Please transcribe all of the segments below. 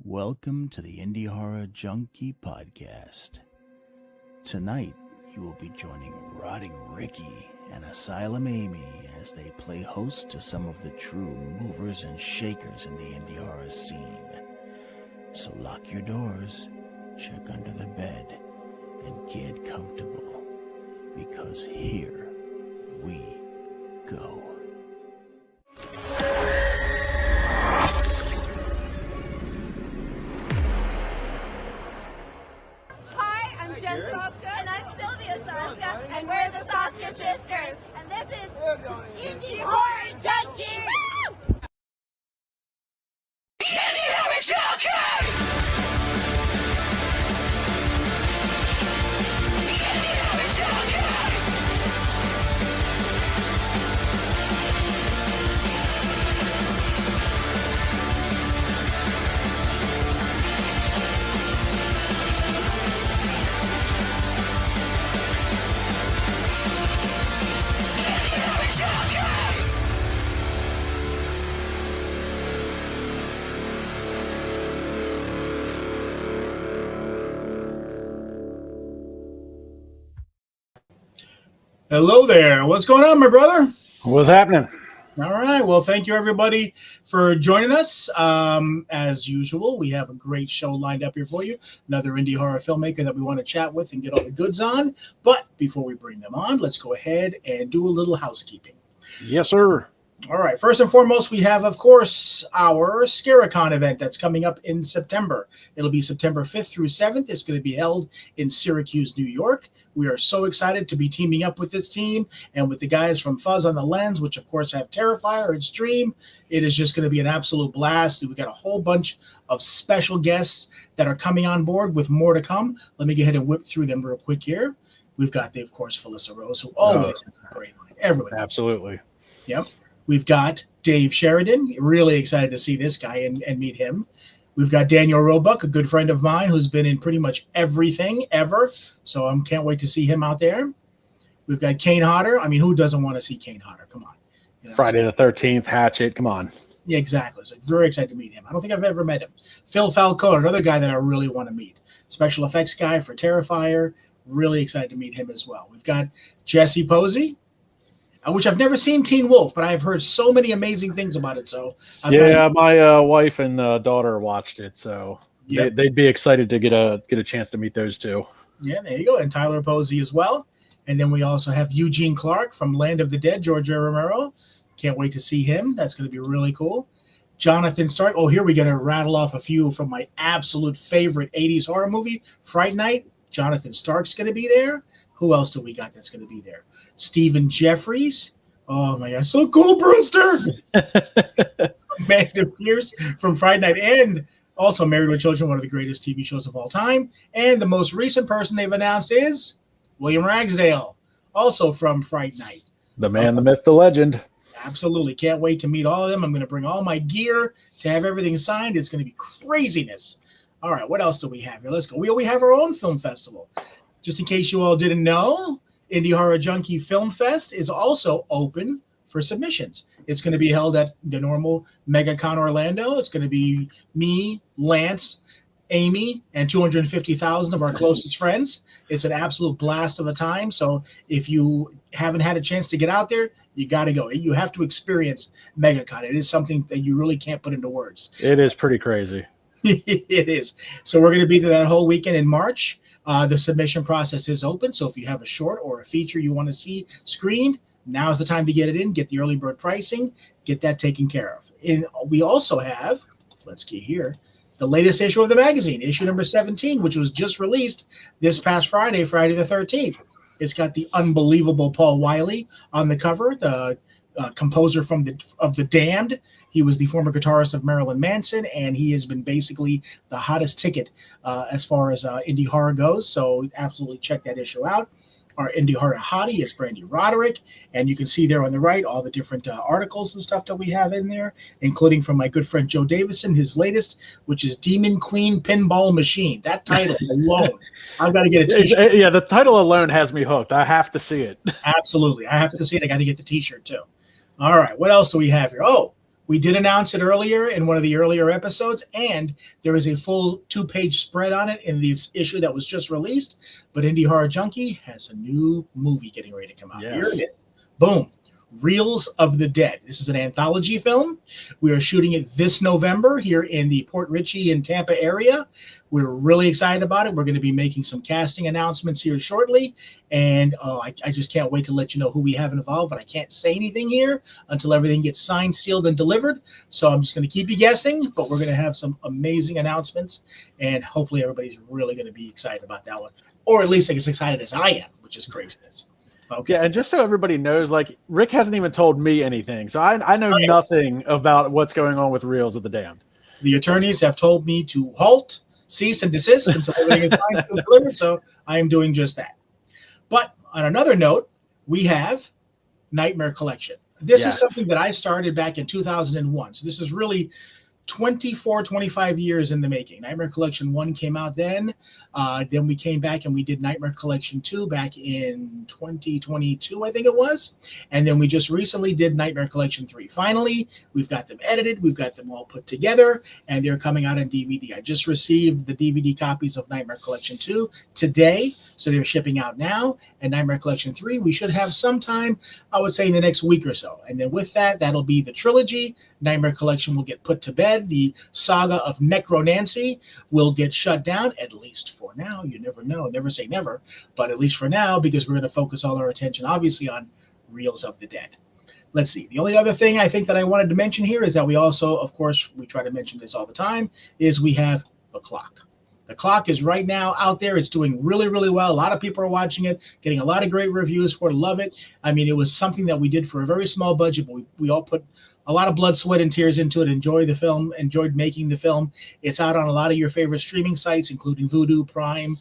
Welcome to the Indie Horror Junkie Podcast. Tonight, you will be joining Rotting Ricky and Asylum Amy as they play host to some of the true movers and shakers in the indie horror scene. So lock your doors, check under the bed, and get comfortable, because here we go. And I'm Sylvia Saska, and we're the Saska Sisters, and this is Indie Horror Junkie! Indie Horror Junkie! Indie Horror Junkie! Hello there. What's going on, my brother? What's happening? All right. Well, thank you, everybody, for joining us. As usual, we have a great show lined up here for you. Another indie horror filmmaker that we want to chat with and get all the goods on. But before we bring them on, let's go ahead and do a little housekeeping. Yes, sir. All right. First and foremost, we have, of course, our Scaricon event that's coming up in September. It'll be September 5th through 7th. It's going to be held in Syracuse, New York. We are so excited to be teaming up with this team and with the guys from Fuzz on the Lens, which, of course, have Terrifier and Stream. It is just going to be an absolute blast. We've got a whole bunch of special guests that are coming on board with more to come. Let me go ahead and whip through them real quick here. We've got, of course, Felissa Rose, who always has a great line. Everyone. Absolutely. Yep. We've got Dave Sheridan. Really excited to see this guy and meet him. We've got Daniel Roebuck, a good friend of mine who's been in pretty much everything ever. So I can't wait to see him out there. We've got Kane Hodder. I mean, who doesn't want to see Kane Hodder? Come on. You know, Friday the 13th, Hatchet. Come on. Yeah, exactly. So very excited to meet him. I don't think I've ever met him. Phil Falcone, another guy that I really want to meet. Special effects guy for Terrifier. Really excited to meet him as well. We've got Jesse Posey, which I've never seen Teen Wolf, but I've heard so many amazing things about it. So my wife and daughter watched it, so Yep. they'd be excited to get a chance to meet those two. Yeah, there you go. And Tyler Posey as well. And then we also have Eugene Clark from Land of the Dead, George Romero. Can't wait to see him. That's going to be really cool. Jonathan Stark. Oh, here we're going to rattle off a few from my absolute favorite 80s horror movie, Fright Night. Jonathan Stark's going to be there. Who else do we got that's going to be there? Stephen Jeffries. Oh, my God. So cool, Brewster. Magnum Pierce from Friday Night, and also Married with Children, one of the greatest TV shows of all time. And the most recent person they've announced is William Ragsdale, also from Fright Night. The man, the myth, the legend. Absolutely. Can't wait to meet all of them. I'm going to bring all my gear to have everything signed. It's going to be craziness. All right, what else do we have here? Let's go. We have our own film festival. Just in case you all didn't know, Indie Horror Junkie Film Fest is also open for submissions. It's going to be held at the normal MegaCon Orlando. It's going to be me, Lance, Amy, and 250,000 of our closest friends. It's an absolute blast of a time. So if you haven't had a chance to get out there, you got to go. You have to experience MegaCon. It is something that you really can't put into words. It is pretty crazy. It is. So we're going to be there that whole weekend in March. The submission process is open. So if you have a short or a feature you want to see screened, now's the time to get it in, get the early bird pricing, get that taken care of. And we also have, let's get here, the latest issue of the magazine, issue number 17, which was just released this past Friday, Friday the 13th. It's got the unbelievable Paul Wiley on the cover, the composer of the Damned. He was the former guitarist of Marilyn Manson, and he has been basically the hottest ticket as far as indie horror goes. So absolutely check that issue out. Our indie horror hottie is Brandy Roderick, and you can see there on the right all the different articles and stuff that we have in there, including from my good friend Joe Davison, his latest, which is Demon Queen Pinball Machine. That title alone, I've got to get a t-shirt. Yeah, the title alone has me hooked. I have to see it. Absolutely. I have to see it. I got to get the t-shirt too. All right. What else do we have here? Oh, We did announce it earlier in one of the earlier episodes, and there is a full 2-page spread on it in this issue that was just released. But Indie Horror Junkie has a new movie getting ready to come out. Yes. Here it is. Boom. Reels of the Dead. This is an anthology film. We are shooting it this November here in the Port Richey and Tampa area. We're really excited about it. We're going to be making some casting announcements here shortly. And I just can't wait to let you know who we have involved, but I can't say anything here until everything gets signed, sealed, and delivered. So I'm just going to keep you guessing, but we're going to have some amazing announcements, and hopefully everybody's really going to be excited about that one, or at least as excited as I am, which is craziness. Okay. Yeah, and just so everybody knows, like, Rick hasn't even told me anything, so I know nothing about what's going on with Reels of the Damned. The attorneys have told me to halt, cease, and desist until everything is signed and delivered, so I am doing just that. But on another note, we have Nightmare Collection. This is something that I started back in 2001, so this is really 25 years in the making. Nightmare Collection 1 came out then. Then we came back and we did Nightmare Collection 2 back in 2022, I think it was. And then we just recently did Nightmare Collection 3. Finally, we've got them edited. We've got them all put together, and they're coming out on DVD. I just received the DVD copies of Nightmare Collection 2 today, so they're shipping out now. And Nightmare Collection 3, we should have sometime, I would say, in the next week or so. And then with that, that'll be the trilogy. Nightmare Collection will get put to bed. The saga of Necronancy will get shut down, at least for now. You never know. Never say never. But at least for now, because we're going to focus all our attention, obviously, on Reels of the Dead. Let's see. The only other thing I think that I wanted to mention here is that we also, of course, we try to mention this all the time, is we have The Clock. The Clock is right now out there. It's doing really, really well. A lot of people are watching it, getting a lot of great reviews for it. Love it. I mean, it was something that we did for a very small budget, but we all put a lot of blood, sweat, and tears into it. Enjoyed the film, enjoyed making the film. It's out on a lot of your favorite streaming sites, including Vudu, Prime,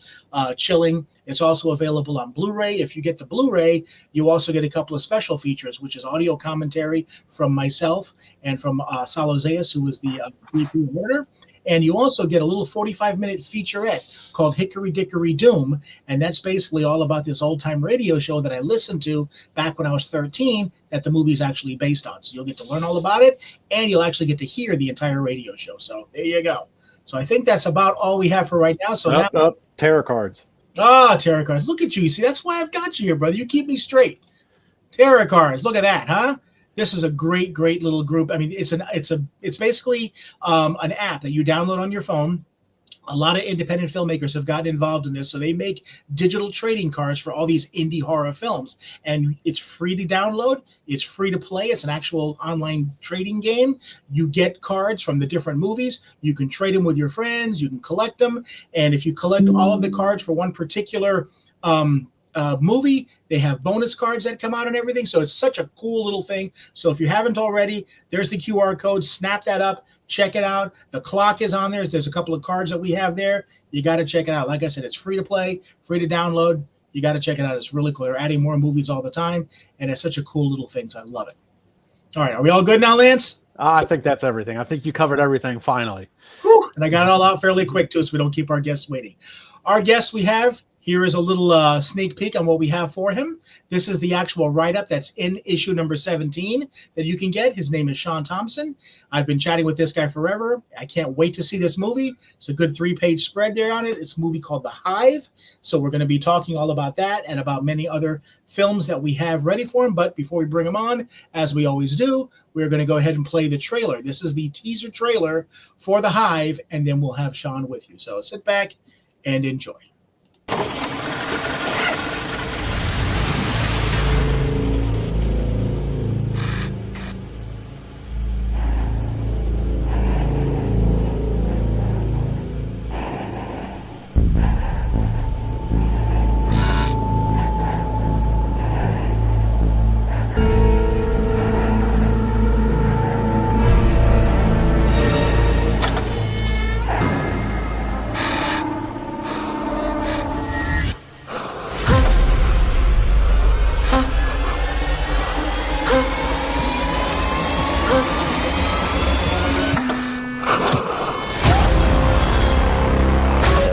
Chilling. It's also available on Blu-ray. If you get the Blu-ray, you also get a couple of special features, which is audio commentary from myself and from Salo Zayas, who was the VP of Murder. And you also get a little 45-minute featurette called Hickory Dickory Doom. And that's basically all about this old-time radio show that I listened to back when I was 13 that the movie is actually based on. So you'll get to learn all about it, and you'll actually get to hear the entire radio show. So there you go. So I think that's about all we have for right now. So tarot cards. Tarot cards. Look at you. See, that's why I've got you here, brother. You keep me straight. Tarot cards. Look at that, huh? This is a great, great little group. I mean, it's basically an app that you download on your phone. A lot of independent filmmakers have gotten involved in this, so they make digital trading cards for all these indie horror films, and it's free to download. It's free to play. It's an actual online trading game. You get cards from the different movies. You can trade them with your friends. You can collect them, and if you collect all of the cards for one particular movie, they have bonus cards that come out and everything. So it's such a cool little thing. So if you haven't already, there's the QR code. Snap that up. Check it out. The Clock is on there. There's a couple of cards that we have there. You got to check it out. Like I said, it's free to play, free to download. You got to check it out. It's really cool. They're adding more movies all the time, and it's such a cool little thing. So I love it. All right. Are we all good now, Lance? I think that's everything. I think you covered everything finally. Whew. And I got it all out fairly quick, too, so we don't keep our guests waiting. Our guest we have, here is a little sneak peek on what we have for him. This is the actual write-up that's in issue number 17 that you can get. His name is Shawn Thompson. I've been chatting with this guy forever. I can't wait to see this movie. It's a good 3-page spread there on it. It's a movie called The Hive. So we're going to be talking all about that and about many other films that we have ready for him. But before we bring him on, as we always do, we're going to go ahead and play the trailer. This is the teaser trailer for The Hive, and then we'll have Shawn with you. So sit back and enjoy.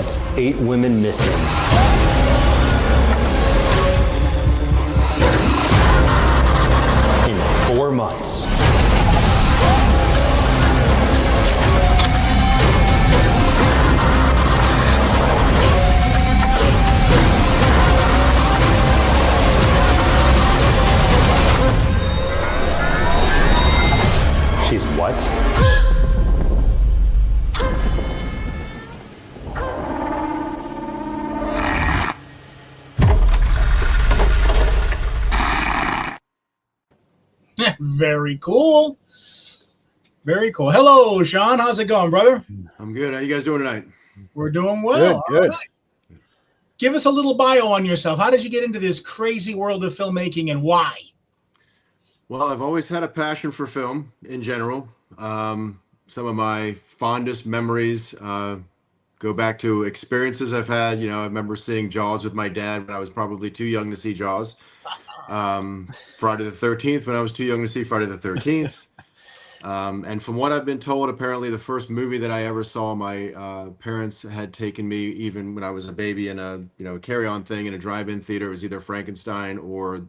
That's 8 women missing. In 4 months. She's what? Very cool. Very cool. Hello, Shawn. How's it going, brother? I'm good. How you guys doing tonight? We're doing well. Good. All right. Give us a little bio on yourself. How did you get into this crazy world of filmmaking and why? Well, I've always had a passion for film in general. Some of my fondest memories go back to experiences I've had. You know, I remember seeing Jaws with my dad when I was probably too young to see Jaws. Friday the 13th when I was too young to see Friday the 13th. And from what I've been told, apparently the first movie that I ever saw, my parents had taken me even when I was a baby in a carry-on thing in a drive-in theater. It was either Frankenstein or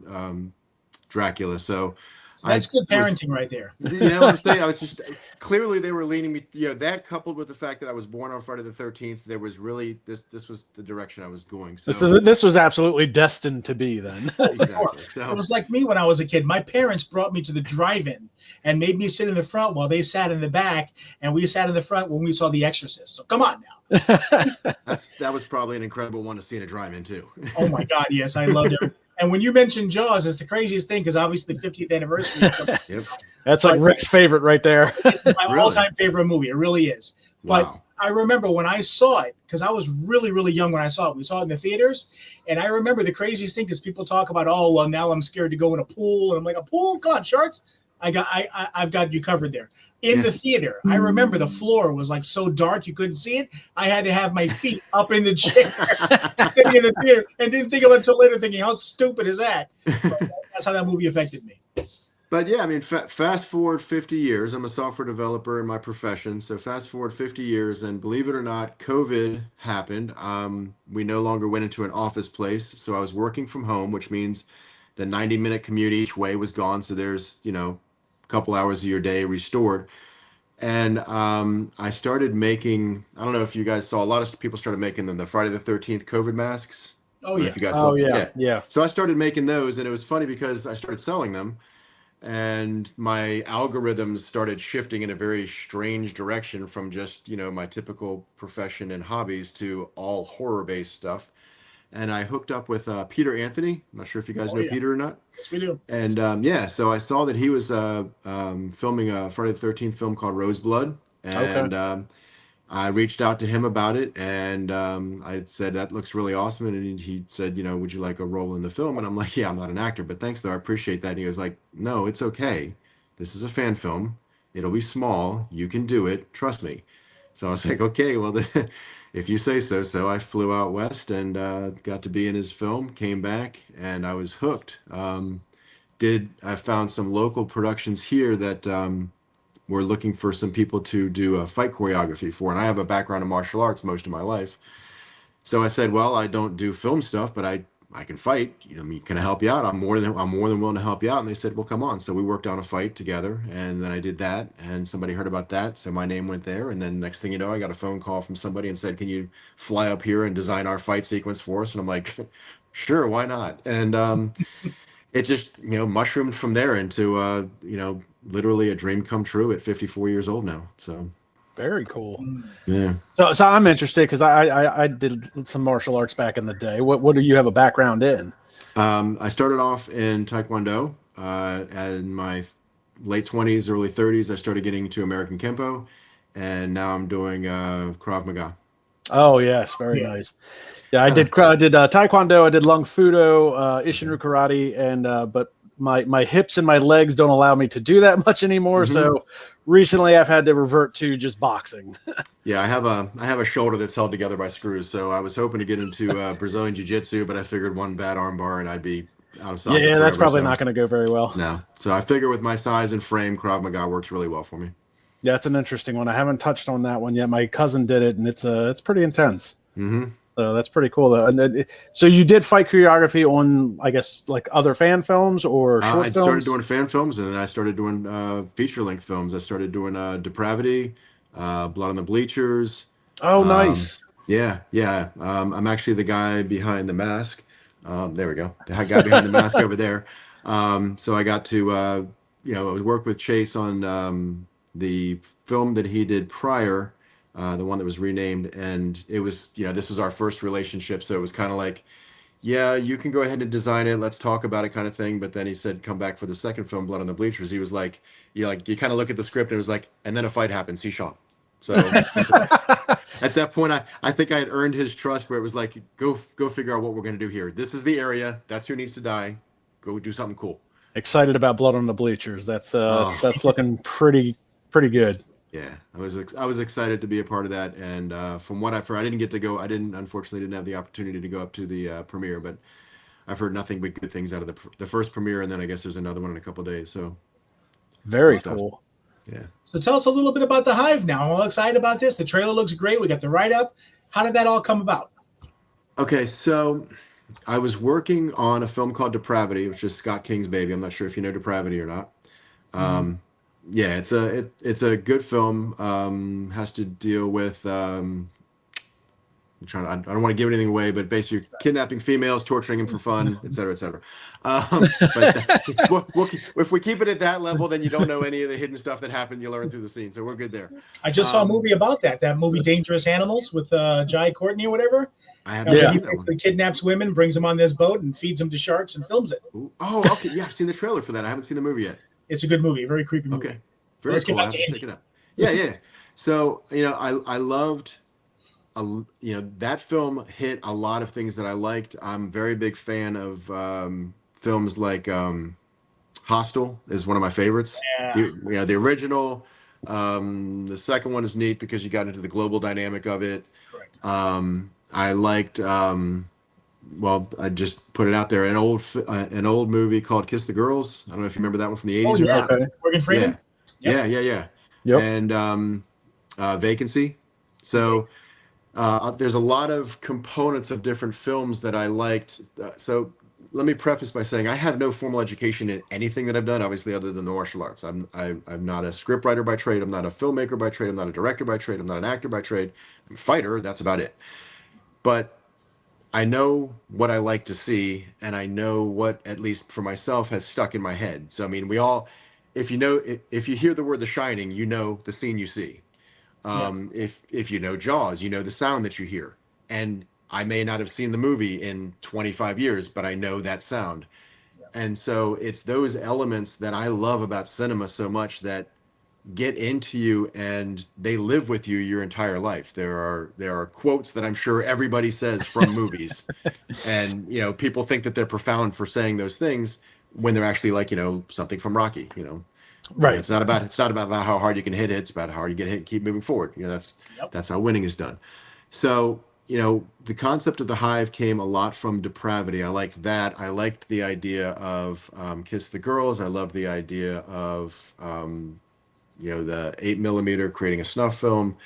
Dracula. So that's good parenting right there. You know what I'm saying? I was just clearly they were leaning me. That coupled with the fact that I was born on Friday the 13th, there was really this was the direction I was going. So This was absolutely destined to be then. exactly. So, It was like me when I was a kid. My parents brought me to the drive-in and made me sit in the front while they sat in the back, and we sat in the front when we saw The Exorcist. So come on now. that was probably an incredible one to see in a drive-in too. Oh my God, yes, I loved it. And when you mentioned Jaws, it's the craziest thing because obviously the 50th anniversary. Yep. That's like Rick's favorite right there. It's my Really? all-time favorite movie. It really is. But Wow. I remember when I saw it, because I was really, really young when I saw it. We saw it in the theaters. And I remember the craziest thing because people talk about, oh, well, now I'm scared to go in a pool. And I'm like, a pool? God, sharks? I've got you covered there. In the theater, I remember the floor was like so dark you couldn't see it. I had to have my feet up in the chair sitting in the theater and didn't think of it until later thinking, how stupid is that? But that's how that movie affected me. But yeah, I mean, fast forward 50 years. I'm a software developer in my profession. So fast forward 50 years, and believe it or not, COVID happened. We no longer went into an office place. So I was working from home, which means the 90-minute commute each way was gone. So there's, a couple hours of your day restored. And I started making, I don't know if you guys saw, a lot of people started making them, the Friday the 13th COVID masks. Oh, I don't know yeah. if you guys saw, Yeah. So I started making those, and it was funny because I started selling them, and my algorithms started shifting in a very strange direction from just, my typical profession and hobbies to all horror-based stuff. And I hooked up with Peter Anthony. I'm not sure if you guys know yeah. Peter or not. Yes, we do. And so I saw that he was filming a Friday the 13th film called Roseblood. And I reached out to him about it. And I said, that looks really awesome. And he said, would you like a role in the film? And I'm like, yeah, I'm not an actor, but thanks though. I appreciate that. And he was like, no, it's okay. This is a fan film. It'll be small. You can do it. Trust me. So I was like, okay, well, if you say so. So I flew out west and got to be in his film, came back, and I was hooked. I found some local productions here that were looking for some people to do a fight choreography for. And I have a background in martial arts most of my life. So I said, well, I don't do film stuff, but I can fight. Can I help you out? I'm more than willing to help you out. And they said, well, come on. So we worked on a fight together, and then I did that, and somebody heard about that. So my name went there. And then next thing you know, I got a phone call from somebody and said, can you fly up here and design our fight sequence for us? And I'm like, sure, why not? And it just, mushroomed from there into, literally a dream come true at 54 years old now. So Very cool. yeah. So I'm interested because I did some martial arts back in the day. What do you have a background in? I started off in Taekwondo. In my late 20s, early 30s, I started getting into American Kempo, and now I'm doing Krav Maga. Oh yes, very nice. Yeah, I did Taekwondo. I did Lung Fudo, Ishinru Karate, and but my hips and my legs don't allow me to do that much anymore. Mm-hmm. So recently, I've had to revert to just boxing. Yeah, I have a shoulder that's held together by screws. So I was hoping to get into Brazilian Jiu-Jitsu, but I figured one bad arm bar and I'd be out of socket. Yeah, that's forever, probably so not going to go very well. No. So I figure with my size and frame, Krav Maga works really well for me. Yeah, it's an interesting one. I haven't touched on that one yet. My cousin did it, and it's pretty intense. Mm-hmm. So that's pretty cool. And so you did fight choreography on, I guess, like other fan films or short I films? started doing fan films, and then I started doing feature-length films. I started doing Depravity, Blood on the Bleachers. Oh, nice. Yeah. I'm actually the guy behind the mask. There we go. The guy behind the mask over there. So I got to I worked with Chase on the film that he did prior, the one that was renamed, and it was, this was our first relationship, so it was kind of like, yeah, you can go ahead and design it, let's talk about it kind of thing. But then he said, come back for the second film, Blood on the Bleachers. He was like, you kind of look at the script and it was like, and then a fight happens, see Shawn. So at that point, I think I had earned his trust, where it was like, go figure out what we're going to do here. This is the area. That's who needs to die. Go do something cool. Excited about Blood on the Bleachers. That's looking pretty good. Yeah, I was excited to be a part of that, and from what I've heard, I didn't get to go. Unfortunately didn't have the opportunity to go up to the premiere, but I've heard nothing but good things out of the first premiere, and then I guess there's another one in a couple of days. So very cool. Yeah. So tell us a little bit about the Hive now. I'm all excited about this. The trailer looks great. We got the write-up. How did that all come about? Okay, so I was working on a film called Depravity, which is Scott King's baby. I'm not sure if you know Depravity or not. Yeah, it's a good film. Has to deal with I don't want to give anything away, but basically kidnapping females, torturing them for fun, et cetera, et cetera. But if we keep it at that level, then you don't know any of the hidden stuff that happened. You learn through the scene, so we're good there. I just saw a movie about that movie Dangerous Animals with Jai Courtney or whatever. I haven't seen He that one. basically kidnaps women, brings them on this boat, and feeds them to sharks and films it. Ooh, oh, okay, yeah, I've seen the trailer for that. I haven't seen the movie yet. It's a good movie, very creepy movie. Okay, very cool. I have to check it out. Yeah. So I loved. That film hit a lot of things that I liked. I'm a very big fan of films like Hostel is one of my favorites. Yeah. The original. The second one is neat because you got into the global dynamic of it. Correct. I liked. I just put it out there. An old movie called Kiss the Girls. I don't know if you remember that one from the 80s or not. Okay. Morgan Freeman. Yeah. Yep. And Vacancy. So there's a lot of components of different films that I liked. So let me preface by saying I have no formal education in anything that I've done, obviously, other than the martial arts. I'm not a scriptwriter by trade. I'm not a filmmaker by trade. I'm not a director by trade. I'm not an actor by trade. I'm a fighter. That's about it. But I know what I like to see, and I know what, at least for myself, has stuck in my head. So I mean, we all, if you hear the word The Shining, you know the scene you see. If you know Jaws, you know the sound that you hear. And I may not have seen the movie in 25 years, but I know that sound. Yeah. And so it's those elements that I love about cinema so much that get into you and they live with you your entire life. There are quotes that I'm sure everybody says from movies. And people think that they're profound for saying those things when they're actually like, something from Rocky, Right. It's not about how hard you can hit it. It's about how hard you get hit and keep moving forward. That's how winning is done. So, the concept of the Hive came a lot from Depravity. I liked that. I liked the idea of Kiss the Girls. I loved the idea of, the 8mm creating a snuff film.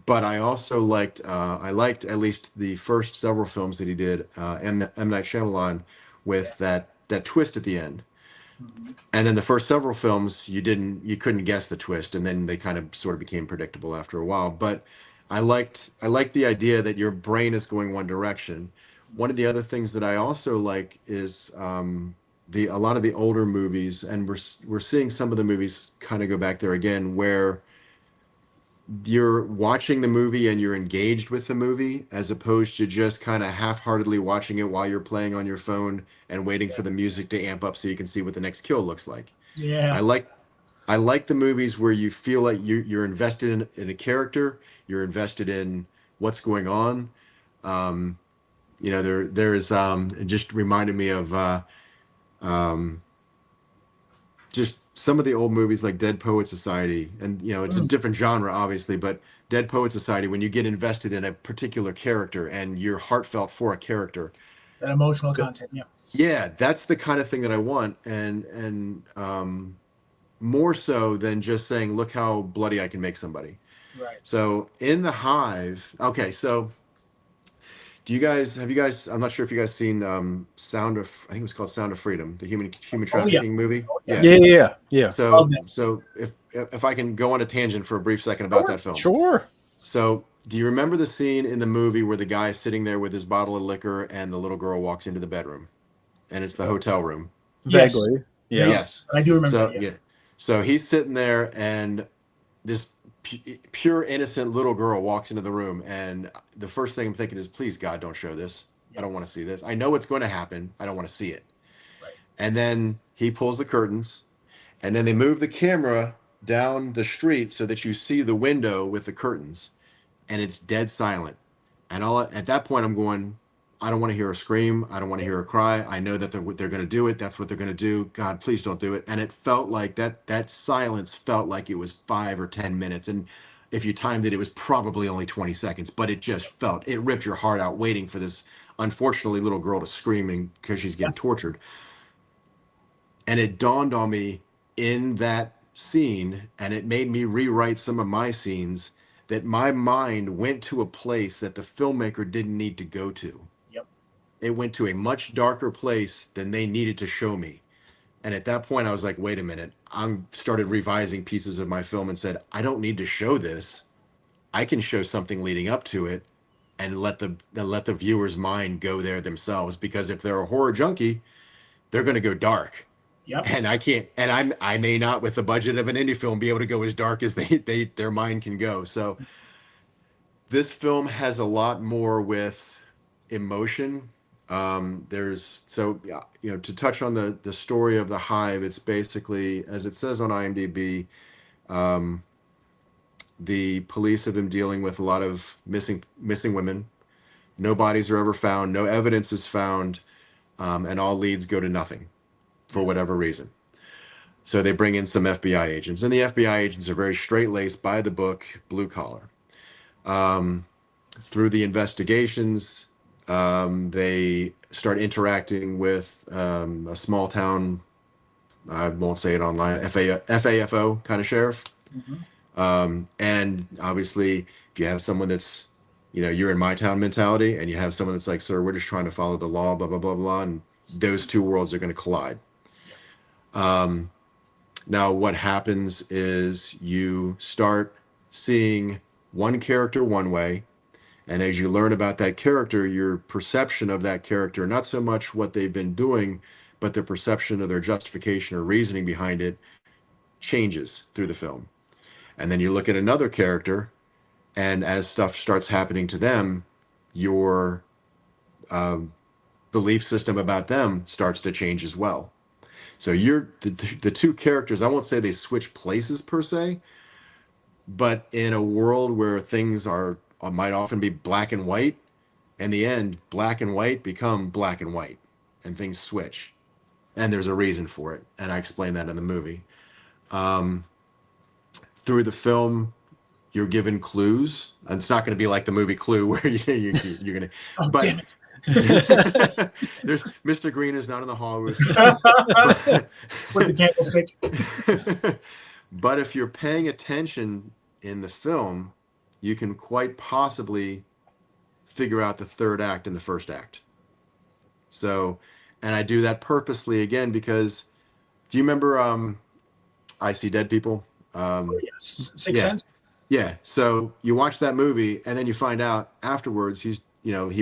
But I also liked at least the first several films that he did, M. Night Shyamalan, with that twist at the end. And then the first several films, you couldn't guess the twist, and then they kind of sort of became predictable after a while. But I liked the idea that your brain is going one direction. One of the other things that I also like is a lot of the older movies, and we're seeing some of the movies kind of go back there again, where you're watching the movie and you're engaged with the movie, as opposed to just kind of half-heartedly watching it while you're playing on your phone and waiting for the music to amp up so you can see what the next kill looks like. Yeah. I like the movies where you feel like you're invested in a character, you're invested in what's going on. There's it just reminded me of just some of the old movies like Dead Poet Society, and it's a different genre obviously, but Dead Poet Society, when you get invested in a particular character and you're heartfelt for a character, that emotional content. Yeah, that's the kind of thing that I want, and more so than just saying, look how bloody I can make somebody. Right. So in the Hive, okay, so have you guys, I'm not sure if you guys seen I think it was called Sound of Freedom, the human trafficking movie. Yeah. So if I can go on a tangent for a brief second about that film. Sure. So do you remember the scene in the movie where the guy's sitting there with his bottle of liquor and the little girl walks into the bedroom, and it's the hotel room? Vaguely. Yeah. Yes. I do remember So that, yeah. So he's sitting there, and this pure innocent little girl walks into the room, and the first thing I'm thinking is, please God, don't show this. I don't want to see this. I know what's going to happen. I don't want to see it. Right. And then he pulls the curtains, and then they move the camera down the street so that you see the window with the curtains, and it's dead silent. And at that point, I'm going, I don't want to hear a scream. I don't want to hear a cry. I know that they're going to do it. That's what they're going to do. God, please don't do it. And it felt like that silence felt like it was 5 or 10 minutes. And if you timed it, it was probably only 20 seconds, but it ripped your heart out waiting for this, unfortunately, little girl to screaming because she's getting tortured. And it dawned on me in that scene, and it made me rewrite some of my scenes, that my mind went to a place that the filmmaker didn't need to go to. Yep. It went to a much darker place than they needed to show me. And at that point, I was like, wait a minute. I started revising pieces of my film and said, I don't need to show this. I can show something leading up to it and let the viewer's mind go there themselves. Because if they're a horror junkie, they're going to go dark. Yep. And I can't, and I may not, with the budget of an indie film, be able to go as dark as their mind can go. So this film has a lot more with emotion. To touch on the story of the Hive, it's basically, as it says on IMDb, the police have been dealing with a lot of missing women. No bodies are ever found. No evidence is found. And all leads go to nothing for whatever reason. So they bring in some FBI agents, and the FBI agents are very straight-laced, by the book, blue collar. Through the investigations, they start interacting with a small town, I won't say it online, FAFO kind of sheriff. Mm-hmm. And obviously, if you have someone that's, you're in my town mentality, and you have someone that's like, sir, we're just trying to follow the law, blah, blah, blah, blah, and those two worlds are going to collide. Now what happens is you start seeing one character one way, and as you learn about that character, your perception of that character, not so much what they've been doing, but the perception of their justification or reasoning behind it, changes through the film. And then you look at another character, and as stuff starts happening to them, your belief system about them starts to change as well. So the two characters, I won't say they switch places per se, but in a world where things might often be black and white, in the end, black and white become black and white, and things switch. And there's a reason for it, and I explain that in the movie. Through the film, you're given clues, and it's not going to be like the movie Clue, where you're going to. Oh, but, damn it. There's Mr. Green is not in the hall with the candlestick. But if you're paying attention in the film, you can quite possibly figure out the third act in the first act. So, and I do that purposely again because, do you remember I See Dead People? Yes. Sixth Sense? Yeah. So you watch that movie and then you find out afterwards he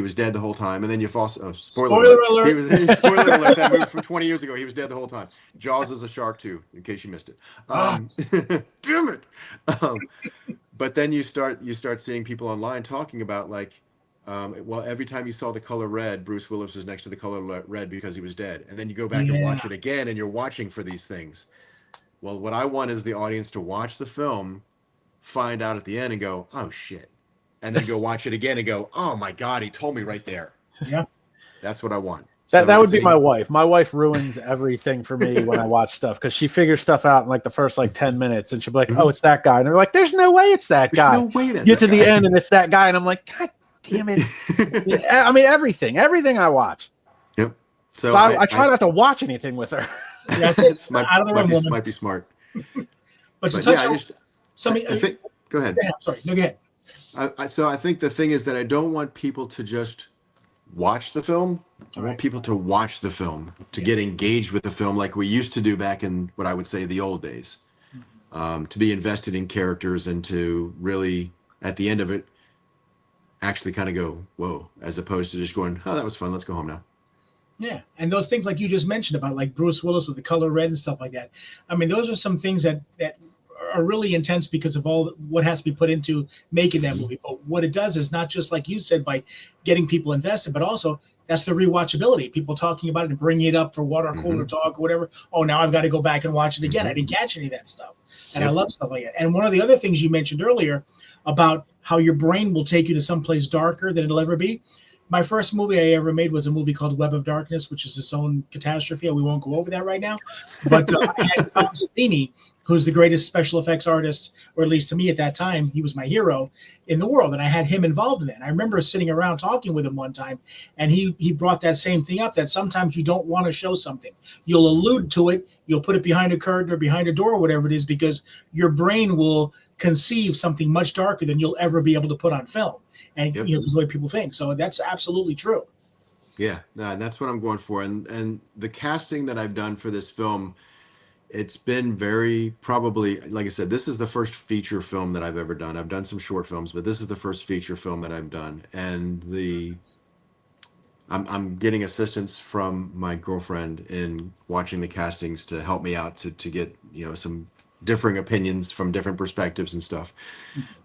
was dead the whole time, and then you fall. Spoiler alert! Spoiler alert! That movie from 20 years ago. He was dead the whole time. Jaws is a shark too, in case you missed it. Damn it! But then you start seeing people online talking about well, every time you saw the color red, Bruce Willis was next to the color red because he was dead, and then you go back and watch it again, and you're watching for these things. Well, what I want is the audience to watch the film, find out at the end, and go, "Oh shit." And then go watch it again and go, oh my God, he told me right there. Yeah. That's what I want. That would be my wife. My wife ruins everything for me when I watch stuff because she figures stuff out in the first 10 minutes, and she'll be like, oh, it's that guy. And they're like, there's no way it's that guy. No way that's Get to the end and it's that guy. And I'm like, God damn it. I mean, everything I watch. Yep. So I try not to watch anything with her. Yeah, it's out of the room, might be smart. But to touch on something. Go ahead. Yeah, sorry. No, go ahead. So I think the thing is that I don't want people to just watch the film. I want people to watch the film, to get engaged with the film like we used to do back in what I would say the old days. To be invested in characters and to really, at the end of it, actually kind of go, whoa, as opposed to just going, oh, that was fun. Let's go home now. Yeah, and those things like you just mentioned about like Bruce Willis with the color red and stuff like that. I mean, those are some things that are really intense because of all what has to be put into making that movie. But what it does is not just like you said by getting people invested, but also that's the rewatchability. People talking about it and bringing it up for water cooler talk or whatever. Oh, now I've got to go back and watch it again. I didn't catch any of that stuff, and I love stuff like that. And one of the other things you mentioned earlier about how your brain will take you to someplace darker than it'll ever be. My first movie I ever made was a movie called Web of Darkness, which is its own catastrophe. We won't go over that right now. But I had Tom Savini, who's the greatest special effects artist, or at least to me at that time, he was my hero in the world. And I had him involved in that. And I remember sitting around talking with him one time, and he brought that same thing up, that sometimes you don't want to show something. You'll allude to it. You'll put it behind a curtain or behind a door or whatever it is, because your brain will conceive something much darker than you'll ever be able to put on film. And you know, it's the way people think. So that's absolutely true. Yeah, that's what I'm going for. And the casting that I've done for this film, it's been very probably, like I said, this is the first feature film that I've ever done. I've done some short films, but this is the first feature film that I've done. And I'm getting assistance from my girlfriend in watching the castings to help me out to get, you know, some differing opinions from different perspectives and stuff.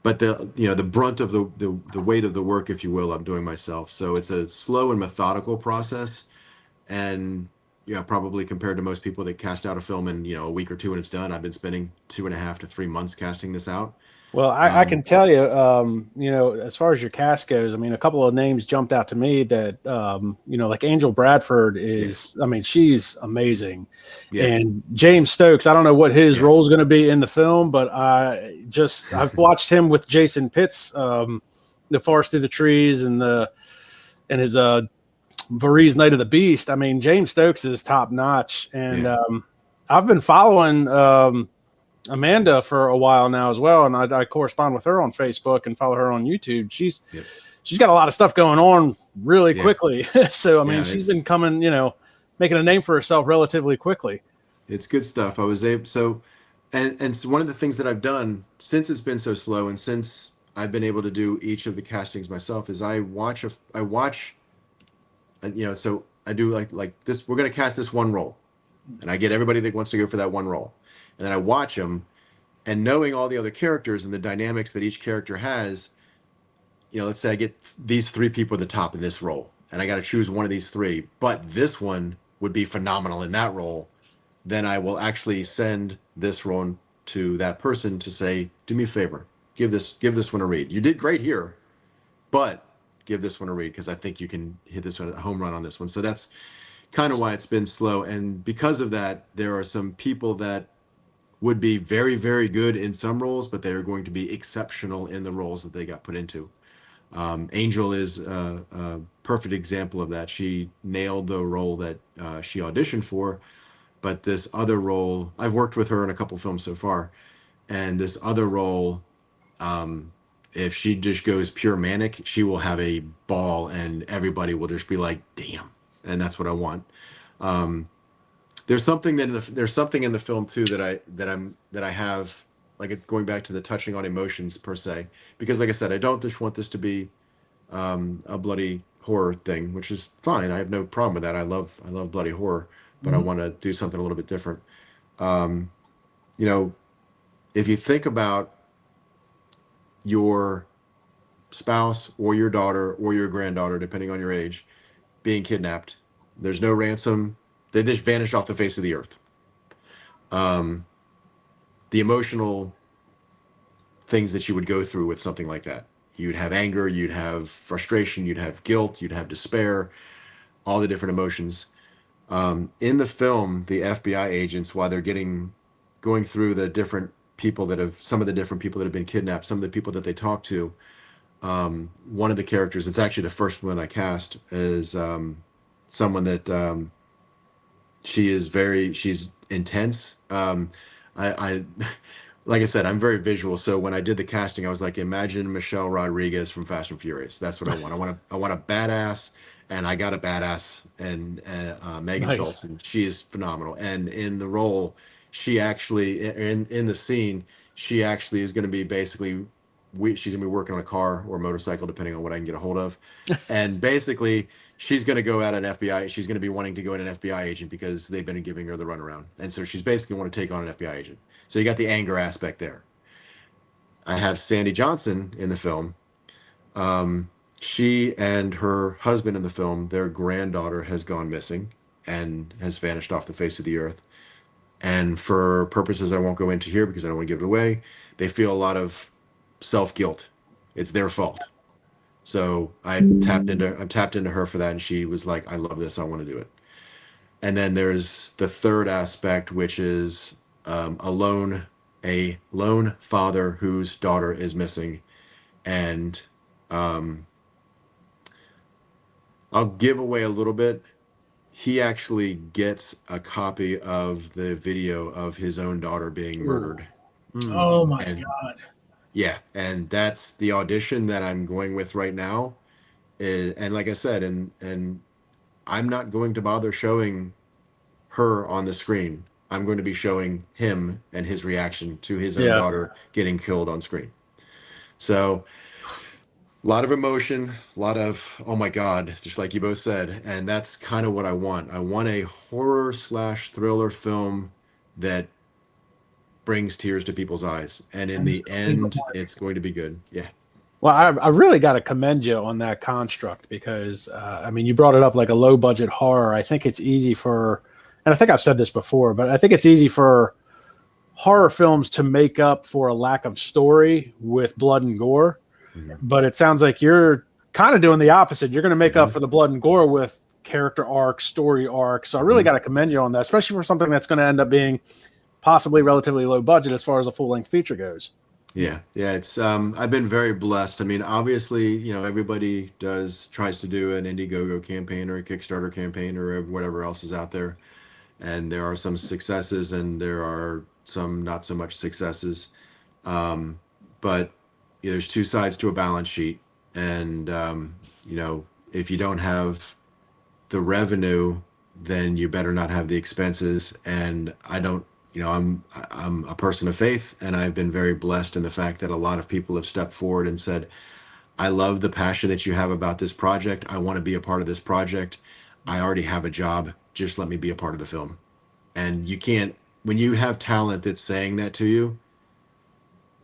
But the brunt of the weight of the work, if you will, I'm doing myself. So it's a slow and methodical process. And probably compared to most people that cast out a film in a week or two and it's done, I've been spending 2.5 to 3 months casting this out. Well, I can tell you, as far as your cast goes, I mean, a couple of names jumped out to me that, like Angel Bradford is, I mean, she's amazing. Yeah. And James Stokes, I don't know what his role is going to be in the film, but I've watched him with Jason Pitts, The Forest Through the Trees and his Varese Night of the Beast. I mean, James Stokes is top notch. And I've been following Amanda for a while now as well, and I correspond with her on Facebook and follow her on YouTube. She's got a lot of stuff going on really quickly. So I mean, she's been coming, making a name for herself relatively quickly. It's good stuff. I was able so one of the things that I've done since it's been so slow and since I've been able to do each of the castings myself is I watch so I do like this, we're going to cast this one role, and I get everybody that wants to go for that one role. And then I watch them, and knowing all the other characters and the dynamics that each character has, let's say I get these 3 people at the top in this role, and I got to choose one of these 3, but this one would be phenomenal in that role. Then I will actually send this role to that person to say, do me a favor, give this one a read. You did great here, but give this one a read because I think you can hit this one a home run on this one. So that's kind of why it's been slow. And because of that, there are some people that would be very, very good in some roles, but they are going to be exceptional in the roles that they got put into. Angel is a perfect example of that. She nailed the role that she auditioned for, but this other role, I've worked with her in a couple films so far, and this other role, if she just goes pure manic, she will have a ball, and everybody will just be like, damn, and that's what I want. There's something in the film too that I have, like, it's going back to the touching on emotions per se, because like I said, I don't just want this to be a bloody horror thing, which is fine. I have no problem with that. I love bloody horror, but I want to do something a little bit different. If you think about your spouse or your daughter or your granddaughter, depending on your age, being kidnapped, there's no ransom. They just vanished off the face of the earth. The emotional things that you would go through with something like that. You'd have anger, you'd have frustration, you'd have guilt, you'd have despair, all the different emotions. In the film, the FBI agents, while they're going through the different people some of the different people that have been kidnapped, some of the people that they talk to, one of the characters, it's actually the first one I cast, is someone that she's intense. I like I said, I'm very visual. So when I did the casting, I was like, imagine Michelle Rodriguez from Fast and Furious. That's what I want. I want a badass, and I got a badass, and Megan Schultz, and she is phenomenal. And in the role, she actually in the scene, she actually is going to be basically she's gonna be working on a car or a motorcycle, depending on what I can get a hold of. And basically, she's gonna go at an FBI. She's gonna be wanting to go at an FBI agent because they've been giving her the runaround, and so she's basically want to take on an FBI agent. So you got the anger aspect there. I have Sandy Johnson in the film. She and her husband in the film, their granddaughter has gone missing and has vanished off the face of the earth. And for purposes I won't go into here because I don't want to give it away, they feel a lot of self-guilt. It's their fault. So I'm tapped into her for that, and she was like, I love this, I want to do it. And then there's the third aspect, which is a lone father whose daughter is missing. And I'll give away a little bit. He actually gets a copy of the video of his own daughter being murdered. Oh my God. Yeah, and that's the audition that I'm going with right now. And like I said, and I'm not going to bother showing her on the screen. I'm going to be showing him and his reaction to his own daughter getting killed on screen. So a lot of emotion, a lot of, oh my God, just like you both said. And that's kind of what I want. I want a horror/thriller film that brings tears to people's eyes. And in the end, it's going to be good. Yeah. Well, I really got to commend you on that construct because, I mean, you brought it up like a low budget horror. I think it's easy for, and I think I've said this before, but I think it's easy for horror films to make up for a lack of story with blood and gore. But it sounds like you're kind of doing the opposite. You're going to make up for the blood and gore with character arcs, story arcs. So I really got to commend you on that, especially for something that's going to end up being possibly relatively low budget as far as a full-length feature goes. Yeah. It's I've been very blessed. I mean, obviously, everybody tries to do an Indiegogo campaign or a Kickstarter campaign or whatever else is out there, and there are some successes and there are some not so much successes. But there's two sides to a balance sheet, and if you don't have the revenue, then you better not have the expenses. And I don't. I'm a person of faith, and I've been very blessed in the fact that a lot of people have stepped forward and said, I love the passion that you have about this project. I want to be a part of this project. I already have a job. Just let me be a part of the film. And you can't, when you have talent that's saying that to you,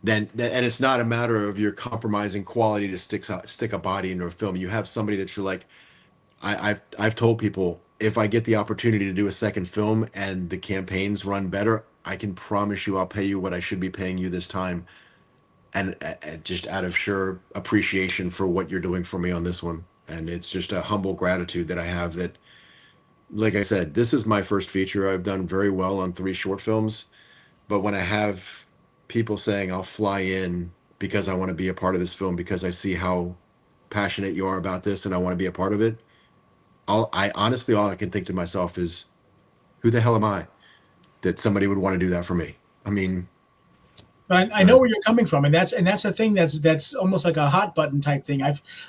and it's not a matter of your compromising quality to stick a body into a film. You have somebody that you're like, I've told people, if I get the opportunity to do a second film and the campaigns run better, I can promise you I'll pay you what I should be paying you this time. And just out of sheer appreciation for what you're doing for me on this one. And it's just a humble gratitude that I have that, like I said, this is my first feature. I've done very well on 3 short films. But when I have people saying I'll fly in because I want to be a part of this film, because I see how passionate you are about this and I want to be a part of it, I honestly, all I can think to myself is, who the hell am I that somebody would want to do that for me? I mean, but I know where you're coming from, and that's the thing that's almost like a hot button type thing.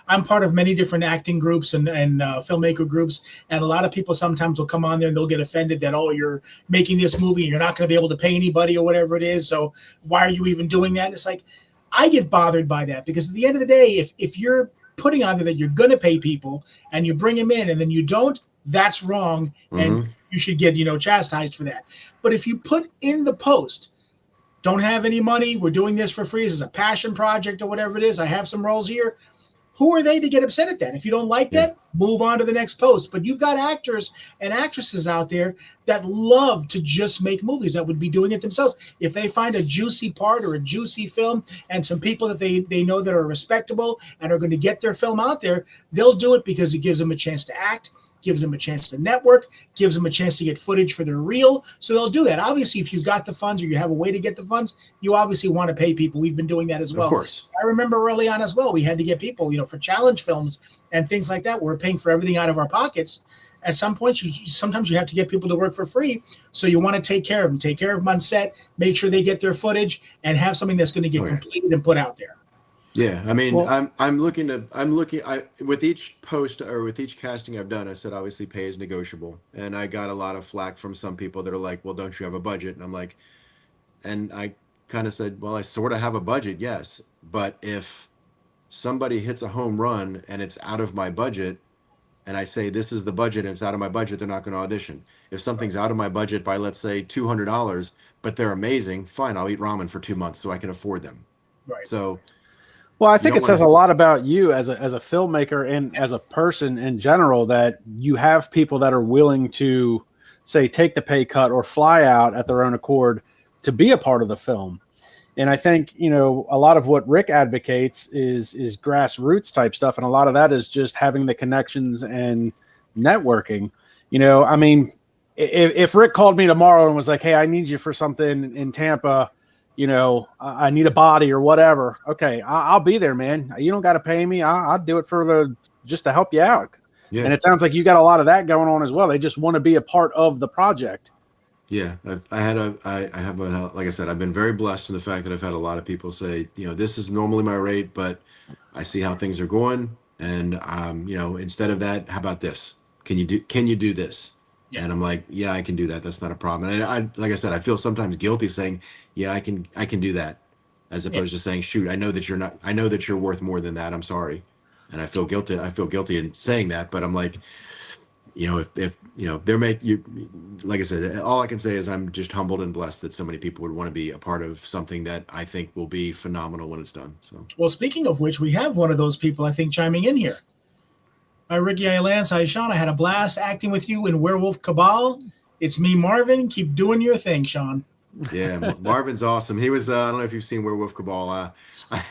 I'm part of many different acting groups and filmmaker groups, and a lot of people sometimes will come on there and they'll get offended that, oh, you're making this movie and you're not going to be able to pay anybody or whatever it is, so why are you even doing that? And it's like, I get bothered by that, because at the end of the day, if you're putting on there that you're going to pay people and you bring them in and then you don't, that's wrong, and you should get chastised for that. But if you put in the post, don't have any money, we're doing this for free, this is a passion project or whatever it is, I have some roles here, who are they to get upset at that? If you don't like that, move on to the next post. But you've got actors and actresses out there that love to just make movies, that would be doing it themselves. If they find a juicy part or a juicy film and some people that they know that are respectable and are going to get their film out there, they'll do it because it gives them a chance to act, gives them a chance to network, gives them a chance to get footage for their reel. So they'll do that. Obviously, if you've got the funds or you have a way to get the funds, you obviously want to pay people. We've been doing that as well. Of course. I remember early on as well, we had to get people, for challenge films and things like that. We're paying for everything out of our pockets. At some point, sometimes you have to get people to work for free. So you want to take care of them on set, make sure they get their footage, and have something that's going to get completed and put out there. Yeah, I mean, well, I'm looking with each post or with each casting I've done, I said obviously pay is negotiable, and I got a lot of flack from some people that are like, well, don't you have a budget? And I'm like, and I kind of said, well, I sort of have a budget, yes, But if somebody hits a home run and it's out of my budget, and I say this is the budget and it's out of my budget, they're not going to audition. If something's out of my budget by, let's say, $200, but they're amazing, fine, I'll eat ramen for 2 months so I can afford them. Right. So, well, I think it says a lot about you as a filmmaker and as a person in general, that you have people that are willing to, say, take the pay cut or fly out at their own accord to be a part of the film. And I think, a lot of what Rick advocates is grassroots type stuff. And a lot of that is just having the connections and networking. I mean, if Rick called me tomorrow and was like, hey, I need you for something in Tampa, I need a body or whatever. Okay, I'll be there, man. You don't got to pay me. I'll do it just to help you out. Yeah. And it sounds like you got a lot of that going on as well. They just want to be a part of the project. Yeah, I have like I said, I've been very blessed in the fact that I've had a lot of people say, this is normally my rate, but I see how things are going, and instead of that, how about this? Can you do this? Yeah. And I'm like, yeah, I can do that. That's not a problem. And I like I said, I feel sometimes guilty saying, yeah, I can do that, as opposed to saying, shoot, I know that you're worth more than that. I'm sorry, and I feel guilty. I feel guilty in saying that, but I'm like, if they're like I said, all I can say is I'm just humbled and blessed that so many people would want to be a part of something that I think will be phenomenal when it's done. So, well, speaking of which, we have one of those people, I think, chiming in here. Hi, Ricky. Hi, Lance. Hi, Shawn. I had a blast acting with you in Werewolf Cabal. It's me, Marvin. Keep doing your thing, Shawn. Yeah, Marvin's awesome. He was, I don't know if you've seen Werewolf Cabal.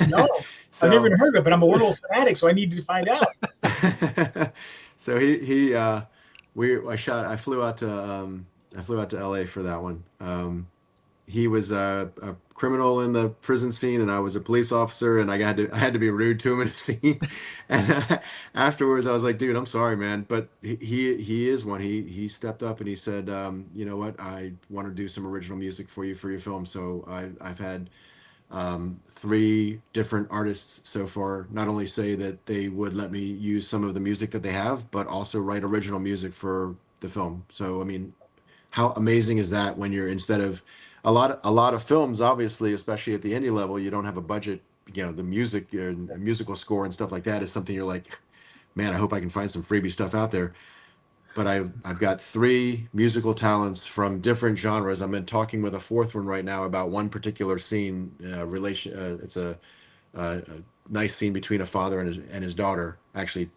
No, so, I've never even heard of it, but I'm a werewolf fanatic, so I need to find out. So I flew out to LA for that one. He was a criminal in the prison scene, and I was a police officer, and I had to be rude to him in a scene. And afterwards, I was like, "Dude, I'm sorry, man," but he is one. He stepped up and he said, "You know what? I want to do some original music for you for your film." So I've had 3 different artists so far not only say that they would let me use some of the music that they have, but also write original music for the film. So I mean, how amazing is that when you're, instead of a lot of films, obviously, especially at the indie level, you don't have a budget. The music, a musical score and stuff like that is something you're like, man, I hope I can find some freebie stuff out there. But I've got 3 musical talents from different genres. I've been talking with a 4th one right now about one particular scene. It's a nice scene between a father and his daughter. Actually,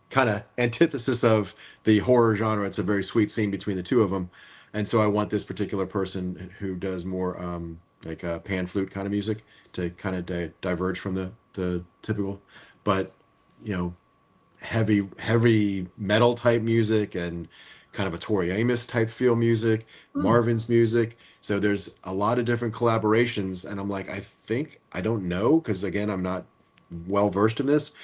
kind of antithesis of the horror genre. It's a very sweet scene between the 2 of them. And so I want this particular person who does more like a pan flute kind of music to kind of diverge from the typical, but heavy metal type music and kind of a Tori Amos type feel music, Marvin's music. So there's a lot of different collaborations, and I'm like, I don't know, because again, I'm not well versed in this.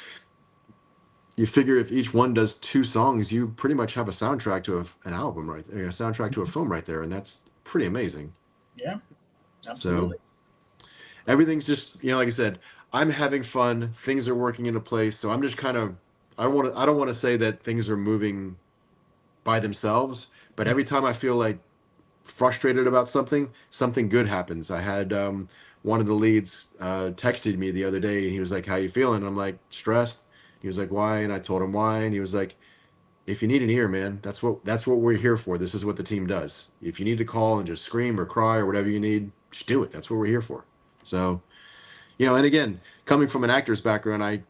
You figure if each one does 2 songs, you pretty much have a soundtrack to an album right there, a soundtrack to a film right there, and that's pretty amazing. Yeah, absolutely. So everything's just, like I said, I'm having fun. Things are working into place. So I'm just kind of, I don't want to say that things are moving by themselves, but every time I feel like frustrated about something good happens. I had one of the leads texted me the other day, and he was like, "How you feeling?" And I'm like, "Stressed." He was like, "Why?" And I told him why, and he was like, "If you need an ear, man, that's what we're here for. This is what the team does. If you need to call and just scream or cry or whatever you need, just do it. That's what we're here for." So, and again, coming from an actor's background, I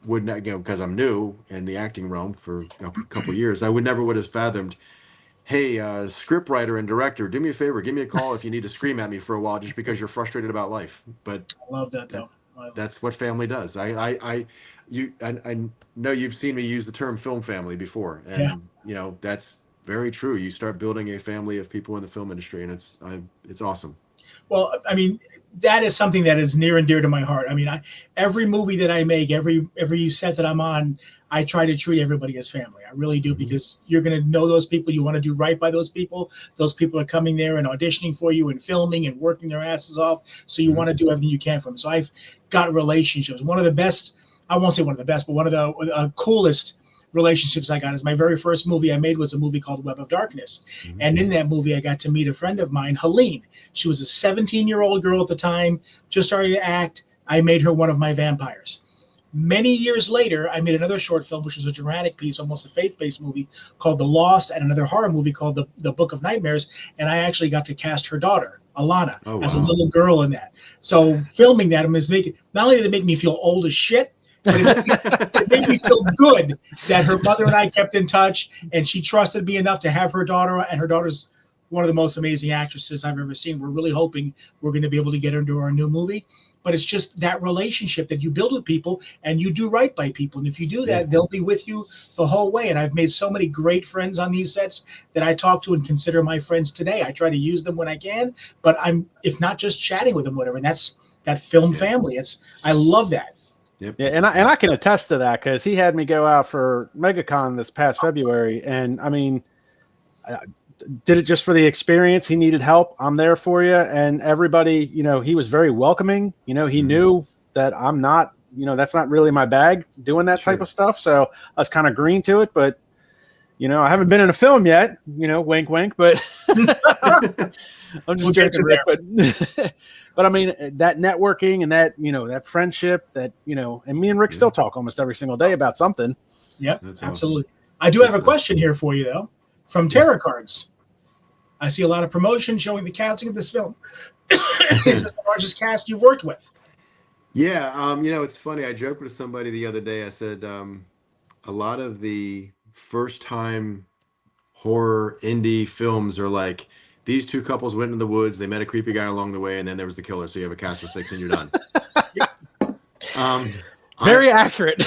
would not, because I'm new in the acting realm for a couple of years, I would have fathomed, hey, script writer and director, do me a favor, give me a call if you need to scream at me for a while just because you're frustrated about life. But I love that, though. That's what family does. I know you've seen me use the term film family before, and that's very true. You start building a family of people in the film industry, and it's awesome. Well, I mean, that is something that is near and dear to my heart. I mean, every movie that I make, every set that I'm on, I try to treat everybody as family. I really do, because you're going to know those people. You want to do right by those people. Those people are coming there and auditioning for you and filming and working their asses off. So you want to do everything you can for them. So I've got relationships. One of the best, I won't say one of the best, but one of the coolest relationships I got is my very first movie I made was a movie called Web of Darkness. And in that movie, I got to meet a friend of mine, Helene. She was a 17-year-old girl at the time, just starting to act. I made her one of my vampires. Many years later, I made another short film, which was a dramatic piece, almost a faith-based movie called The Lost, and another horror movie called The Book of Nightmares. And I actually got to cast her daughter, Alana, as a little girl in that. So filming that was making, not only did it make me feel old as shit, but it made me feel good that her mother and I kept in touch, and she trusted me enough to have her daughter, and her daughter's one of the most amazing actresses I've ever seen. We're really hoping we're going to be able to get her into our new movie. But it's just that relationship that you build with people, and you do right by people. And if you do that, they'll be with you the whole way. And I've made so many great friends on these sets that I talk to and consider my friends today. I try to use them when I can, but I'm, if not, just chatting with them, whatever. And that's that film family. I love that. Yep. Yeah, and I can attest to that, because he had me go out for MegaCon this past February, and I mean, did it just for the experience. He needed help. I'm there for you. And everybody, he was very welcoming. He knew that I'm not, that's not really my bag doing that type of stuff. So I was kind of green to it, but I haven't been in a film yet, wink, wink, but I'm just joking, Rick. But I mean, that networking and that, that friendship that, and me and Rick still talk almost every single day about something. Yeah, absolutely. Awesome. I do have a question here for you, though, from Tarot Cards. I see a lot of promotion showing the casting of this film. Is this the largest cast you've worked with? Yeah, it's funny. I joked with somebody the other day. I said a lot of the first-time horror indie films are like, these two couples went in the woods, they met a creepy guy along the way, and then there was the killer. So you have a cast of 6 and you're done. Very accurate.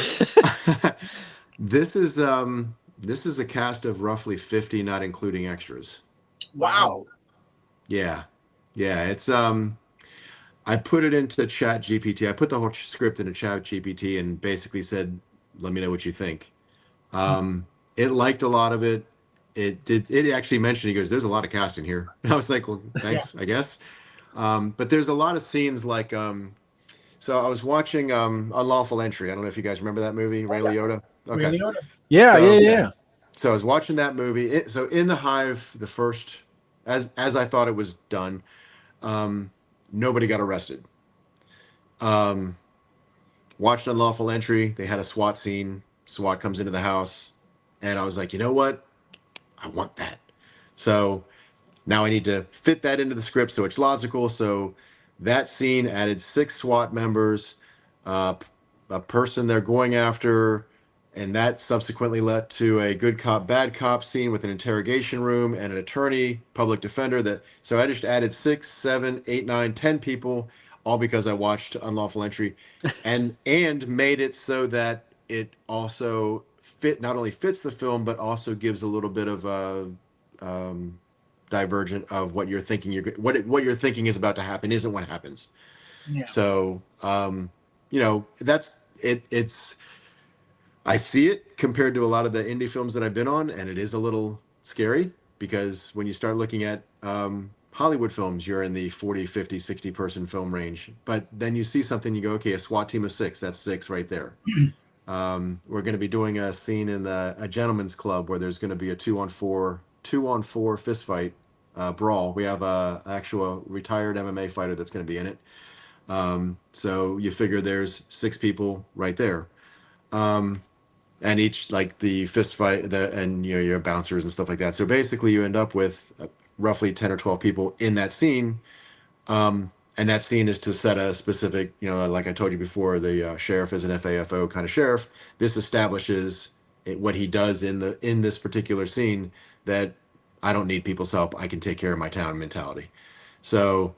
This is a cast of roughly 50, not including extras. Wow. Yeah. It's I put it into Chat GPT. I put the whole script into Chat GPT and basically said, "Let me know what you think." It liked a lot of it. It actually mentioned, he goes, "There's a lot of casting here." And I was like, "Well, thanks, I guess." But there's a lot of scenes like so I was watching Unlawful Entry. I don't know if you guys remember that movie, Ray Liotta. Okay. Ray Liotta. Yeah. So I was watching that movie. So in the Hive, the first, as I thought it was done, nobody got arrested. Watched Unlawful Entry. They had a SWAT scene. SWAT comes into the house, and I was like, you know what? I want that. So now I need to fit that into the script so it's logical. So that scene added 6 SWAT members, a person they're going after. And that subsequently led to a good cop, bad cop scene with an interrogation room and an attorney, public defender. So I just added 6, 7, 8, 9, 10 people, all because I watched Unlawful Entry, and made it so that it also not only fits the film, but also gives a little bit of a divergent of what you're thinking. What you're thinking is about to happen isn't what happens. Yeah. So that's it. It's. I see it compared to a lot of the indie films that I've been on, and it is a little scary because when you start looking at Hollywood films, you're in the 40, 50, 60 person film range. But then you see something, you go, okay, a SWAT team of 6, that's 6 right there. We're going to be doing a scene in a gentleman's club where there's going to be a 2-on-4 fist fight brawl. We have a actual retired MMA fighter that's going to be in it. So you figure there's 6 people right there. And each, like the fist fight, and your bouncers and stuff like that. So basically, you end up with roughly 10 or 12 people in that scene, and that scene is to set a specific, like I told you before, the sheriff is an FAFO kind of sheriff. This establishes what he does in this particular scene, that I don't need people's help. I can take care of my town mentality. So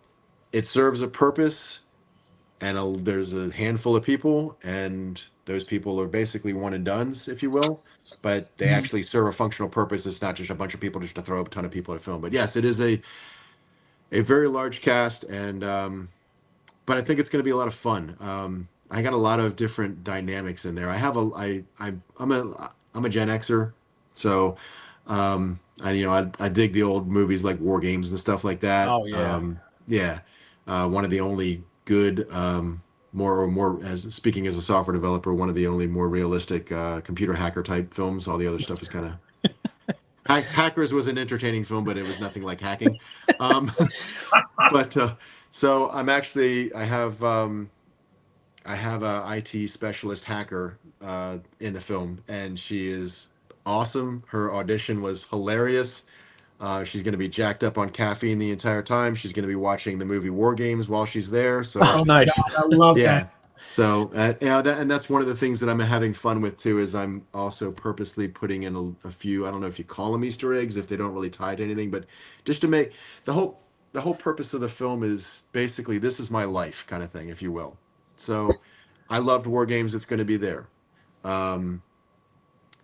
it serves a purpose, and there's a handful of people, and those people are basically one and dones, if you will, but they actually serve a functional purpose. It's not just a bunch of people just to throw a ton of people at a film. But yes, it is a very large cast, and but I think it's going to be a lot of fun. I got a lot of different dynamics in there. I'm a Gen Xer, so I dig the old movies like War Games and stuff like that. Oh yeah, one of the only good more as speaking as a software developer, one of the only more realistic computer hacker type films. All the other stuff is kind of Hackers was an entertaining film, but it was nothing like hacking. But so I'm actually I have a IT specialist hacker in the film, and she is awesome. Her audition was hilarious. She's going to be jacked up on caffeine the entire time. She's going to be watching the movie War Games while she's there. So Nice. I love yeah. that. So and that's one of the things that I'm having fun with too. Is I'm also purposely putting in a few. I don't know if you call them Easter eggs if they don't really tie to anything, but just to make the whole purpose of the film is basically this is my life kind of thing, if you will. So I loved War Games. It's going to be there.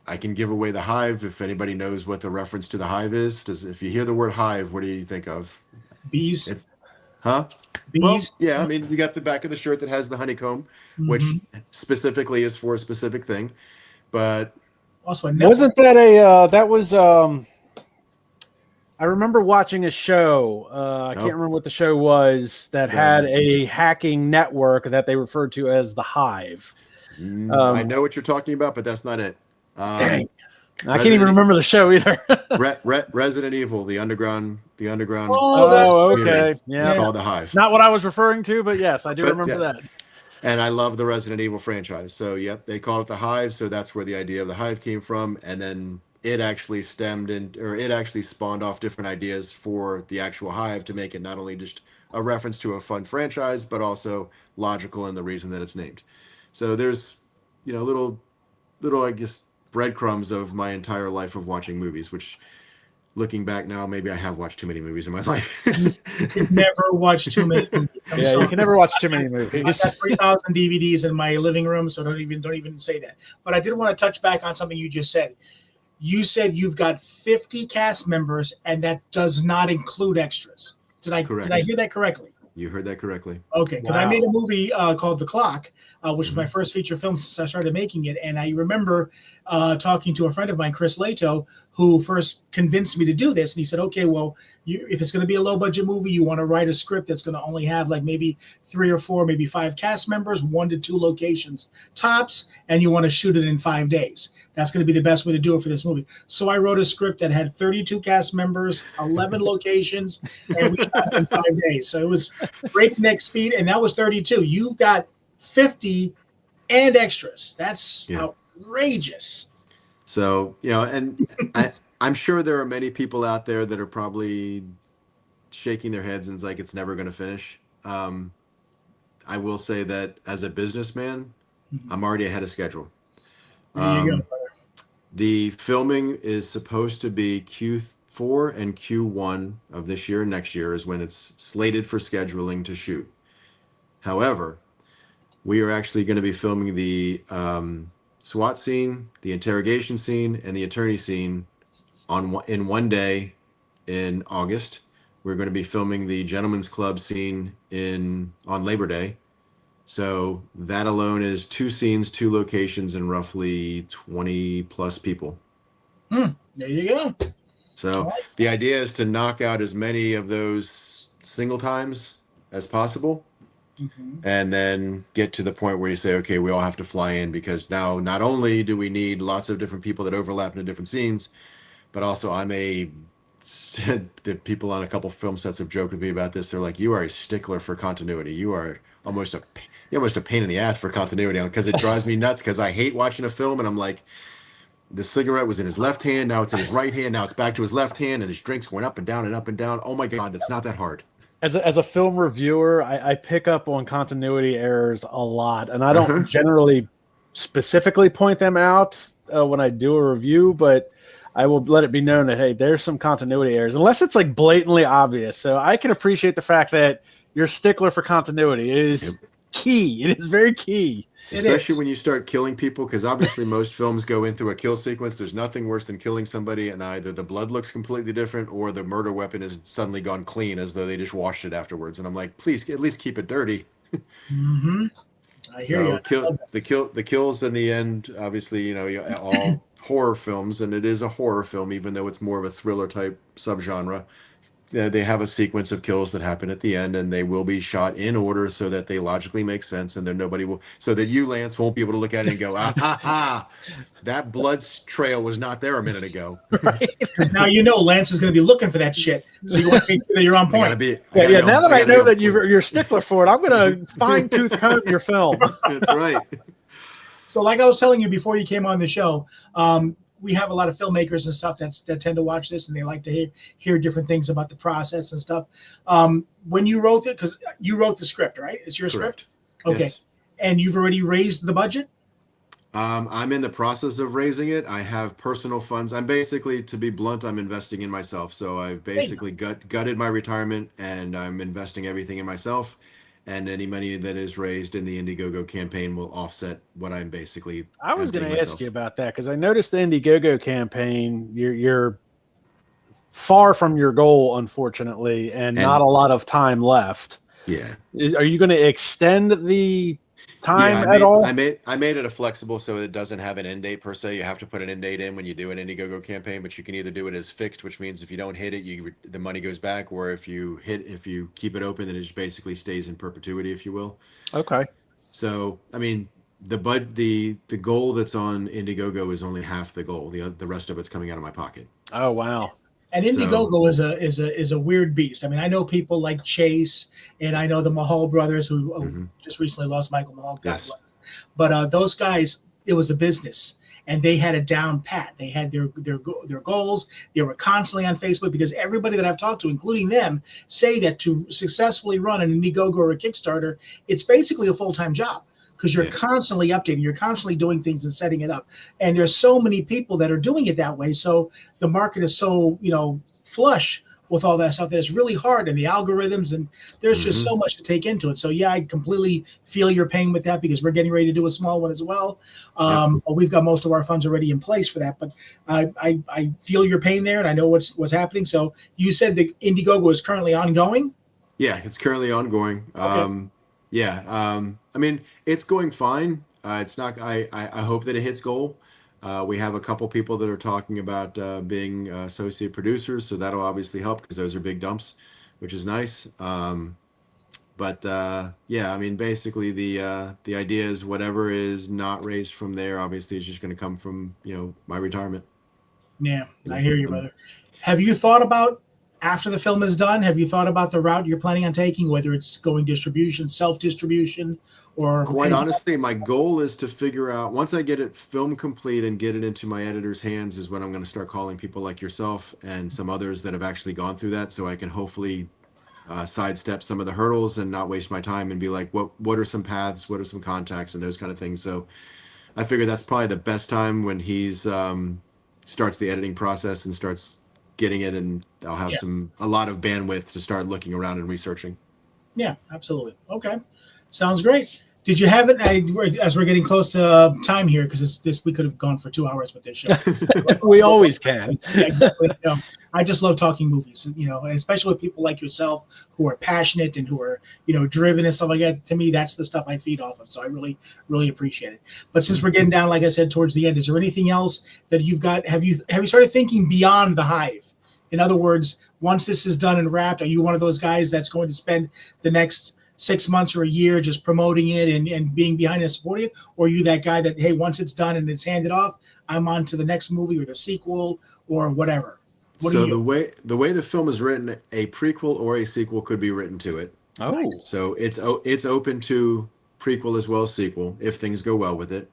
I can give away the Hive if anybody knows what the reference to the Hive is. If you hear the word Hive, what do you think of? Bees. Huh? Bees. Well, yeah, I mean, you got the back of the shirt that has the honeycomb, which specifically is for a specific thing. But Also, wasn't that that was I remember watching a show. I can't remember what the show was that had a hacking network that they referred to as the Hive. I know what you're talking about, but that's not it. Dang. I can't even remember the show either. Resident Evil, the underground. Oh, okay. Yeah. It's called the Hive. Not what I was referring to, but yes, I do remember that. And I love the Resident Evil franchise. So, yep, they called it the Hive. So that's where the idea of the Hive came from. And then it actually spawned off different ideas for the actual Hive to make it not only just a reference to a fun franchise, but also logical in the reason that it's named. So there's, little, I guess, breadcrumbs of my entire life of watching movies, which looking back now, maybe I have watched too many movies in my life. You can never watch too many movies. You can never watch too many movies. I got 3,000 DVDs in my living room, so don't even say that. But I did want to touch back on something you just said. You said you've got 50 cast members, and that does not include extras. Did I hear that correctly? You heard that correctly. Okay, because I made a movie called The Clock, which was my first feature film since I started making it. And I remember talking to a friend of mine, Chris Lato, who first convinced me to do this. And he said, okay, well, if it's going to be a low budget movie, you want to write a script that's going to only have like maybe 3 or 4, maybe 5 cast members, 1 to 2 locations tops, and you want to shoot it in 5 days. That's going to be the best way to do it for this movie. So I wrote a script that had 32 cast members, 11 locations, and we shot it in 5 days. So it was breakneck speed, and that was 32. You've got 50 and extras. That's outrageous. So, and I'm sure there are many people out there that are probably shaking their heads and it's never going to finish. I will say that as a businessman, I'm already ahead of schedule. There you go. The filming is supposed to be Q4 and Q1 of this year. Next year is when it's slated for scheduling to shoot. However, we are actually going to be filming the SWAT scene, the interrogation scene, and the attorney scene in one day in August. We're going to be filming the Gentlemen's Club scene on Labor Day. So that alone is 2 scenes, 2 locations, and roughly 20 plus people. There you go. So the idea is to knock out as many of those single times as possible. And then get to the point where you say, okay, we all have to fly in, because now not only do we need lots of different people that overlap in different scenes, but also the people on a couple film sets have joked with me about this. They're like, you are a stickler for continuity. You are almost a pain in the ass for continuity, because it drives me nuts, because I hate watching a film and I'm like, the cigarette was in his left hand, now it's in his right hand, now it's back to his left hand, and his drink's going up and down and up and down. Oh my God, that's not that hard. As a film reviewer, I pick up on continuity errors a lot, and I don't generally specifically point them out when I do a review, but I will let it be known that, hey, there's some continuity errors, unless it's like blatantly obvious. So I can appreciate the fact that you're a stickler for continuity. It is key. It is very key. Especially when you start killing people, because obviously most films go in through a kill sequence. There's nothing worse than killing somebody and either the blood looks completely different or the murder weapon has suddenly gone clean, as though they just washed it afterwards. And I'm like, please at least keep it dirty. I hear you. The kills in the end, obviously, all horror films, and it is a horror film, even though it's more of a thriller type subgenre. they have a sequence of kills that happen at the end, and they will be shot in order so that they logically make sense, and then nobody will, so that you, Lance, won't be able to look at it and go, ah ha ha, that blood trail was not there a minute ago. Because now you know Lance is going to be looking for that shit, so you want to make sure that you're on point. Now that I know that you're a stickler for it, I'm going to fine tooth comb your film. That's right. So, like I was telling you before you came on the show, we have a lot of filmmakers and stuff that tend to watch this, and they like to hear different things about the process and stuff. When you wrote it, because you wrote the script, right? It's your Correct. script? Okay. Yes. And you've already raised the budget? I'm in the process of raising it. I have personal funds. I'm basically, to be blunt, I'm investing in myself. So I've basically gutted my retirement, and I'm investing everything in myself. And any money that is raised in the Indiegogo campaign will offset what I'm basically. I was going to ask you about that, because I noticed the Indiegogo campaign, you're far from your goal, unfortunately, and not a lot of time left. Yeah. Are you going to extend the time at all? I made it a flexible, so it doesn't have an end date per se. You have to put an end date in when you do an Indiegogo campaign, but you can either do it as fixed, which means if you don't hit it, the money goes back, or if you keep it open, then it just basically stays in perpetuity, if you will. Okay. So, I mean, the goal that's on Indiegogo is only half the goal. The rest of it's coming out of my pocket. Oh, wow. And Indiegogo is a weird beast. I mean, I know people like Chase, and I know the Mahal brothers who just recently lost Michael Mahal. Yes. But those guys, it was a business, and they had it down pat. They had their goals. They were constantly on Facebook, because everybody that I've talked to, including them, say that to successfully run an Indiegogo or a Kickstarter, it's basically a full-time job. Because you're constantly updating, you're constantly doing things and setting it up. And there's so many people that are doing it that way. So the market is so, flush with all that stuff that it's really hard, and the algorithms, and there's just so much to take into it. So yeah, I completely feel your pain with that, because we're getting ready to do a small one as well. We've got most of our funds already in place for that, but I feel your pain there, and I know what's happening. So you said the Indiegogo is currently ongoing? Yeah, it's currently ongoing. Okay. I mean, it's going fine. It's not. I hope that it hits goal. We have a couple people that are talking about being associate producers, so that'll obviously help, because those are big dumps, which is nice. I mean, basically the idea is whatever is not raised from there, obviously, is just going to come from my retirement. Yeah, I hear you, brother. Have you thought about, after the film is done, have you thought about the route you're planning on taking, whether it's going distribution, self-distribution, or... Quite honestly, my goal is to figure out, once I get it film complete and get it into my editor's hands, is when I'm going to start calling people like yourself and some others that have actually gone through that, so I can hopefully sidestep some of the hurdles and not waste my time and be like, what are some paths, what are some contacts, and those kind of things. So I figure that's probably the best time, when he's starts the editing process and starts getting it, and I'll have a lot of bandwidth to start looking around and researching. Yeah, absolutely. Okay, sounds great. Did you have it as we're getting close to time here, because we could have gone for 2 hours with this show. We always can. Yeah, exactly. I just love talking movies, and especially with people like yourself who are passionate and who are driven and stuff like that. To me, that's the stuff I feed off of. So I really, really appreciate it. But since we're getting down, like I said, towards the end, is there anything else that you've got? Have you started thinking beyond the Hive? In other words, once this is done and wrapped, are you one of those guys that's going to spend the next 6 months or a year just promoting it and being behind it and supporting it? Or are you that guy that, hey, once it's done and it's handed off, I'm on to the next movie or the sequel or whatever? The way the film is written, a prequel or a sequel could be written to it. Oh. So it's open to prequel as well as sequel, if things go well with it.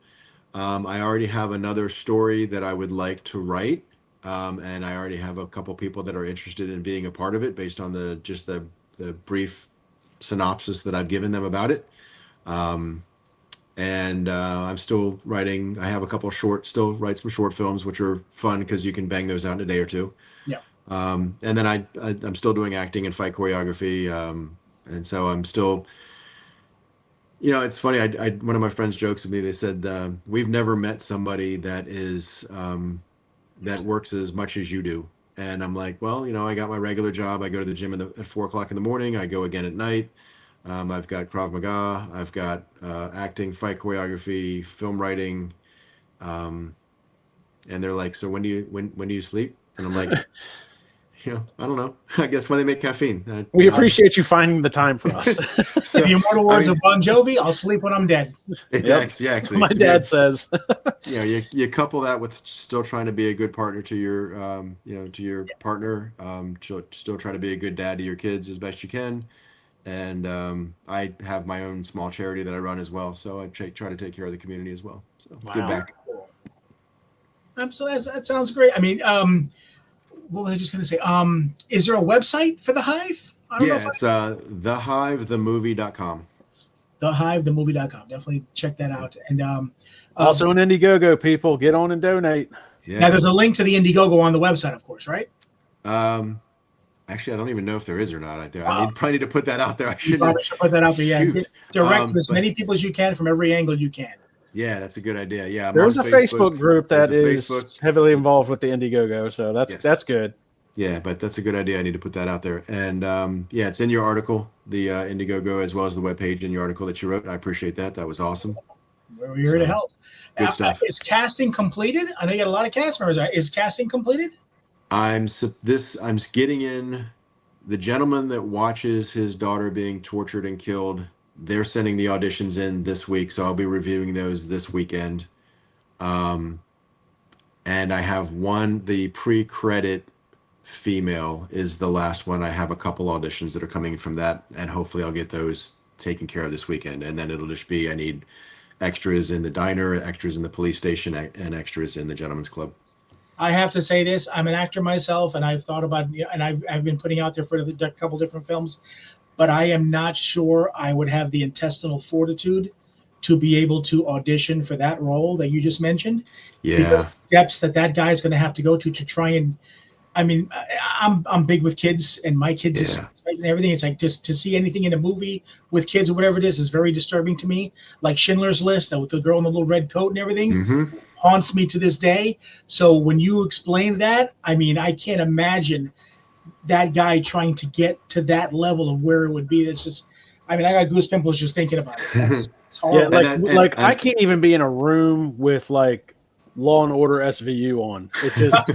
I already have another story that I would like to write. And I already have a couple people that are interested in being a part of it, based on the brief synopsis that I've given them about it. I'm still writing. I have a couple still write some short films, which are fun because you can bang those out in a day or two. Yeah. And then I'm still doing acting and fight choreography. And so I'm still, it's funny. One of my friends jokes with me. They said, we've never met somebody that is, that works as much as you do. And I'm like, well, I got my regular job. I go to the gym at 4:00 in the morning. I go again at night. I've got Krav Maga. I've got acting, fight choreography, film writing. And they're like, so when do you sleep? And I'm like, I don't know. I guess when they make caffeine. We appreciate you finding the time for us. So, the immortal words of Bon Jovi, I'll sleep when I'm dead. Exactly. My dad says. You couple that with still trying to be a good partner to your, to your partner, still try to be a good dad to your kids as best you can. And I have my own small charity that I run as well. So I try to take care of the community as well. So good back. Absolutely. That sounds great. I mean, what was I just going to say? Is there a website for the Hive? It's thehivethemovie.com. Thehivethemovie.com. Definitely check that out. And also an Indiegogo, people, get on and donate. Yeah. Now there's a link to the Indiegogo on the website, of course, right? Actually, I don't even know if there is or not. I probably need to put that out there. I should put that out there. Yeah, direct as many people as you can from every angle you can. Yeah, that's a good idea. Yeah, there's a Facebook group that is heavily involved with the Indiegogo, so that's good. Yeah, but that's a good idea. I need to put that out there. And it's in your article, the Indiegogo, as well as the webpage in your article that you wrote. I appraight that. That was awesome. We're here to help. Good stuff. Is casting completed? I know you got a lot of cast members. Is casting completed? I'm getting in. The gentleman that watches his daughter being tortured and killed, they're sending the auditions in this week, so I'll be reviewing those this weekend. And I have the pre-credit female is the last one. I have a couple auditions that are coming from that, and hopefully I'll get those taken care of this weekend. And then it'll just be, I need extras in the diner, extras in the police station, and extras in the gentleman's club. I have to say this. I'm an actor myself, and I've thought about, and I've been putting out there for a couple different films, but I am not sure I would have the intestinal fortitude to be able to audition for that role that you just mentioned. Yeah. Because the depths that guy's going to have to go to try and, I mean, I'm big with kids, and my kids and everything. It's like just to see anything in a movie with kids or whatever it is very disturbing to me. Like Schindler's List, with the girl in the little red coat and everything, haunts me to this day. So when you explained that, I mean, I can't imagine that guy trying to get to that level of where it would be. It's just, I mean, I got goosebumps just thinking about it. It's horrible. Yeah, I can't even be in a room with like Law and Order SVU on. It just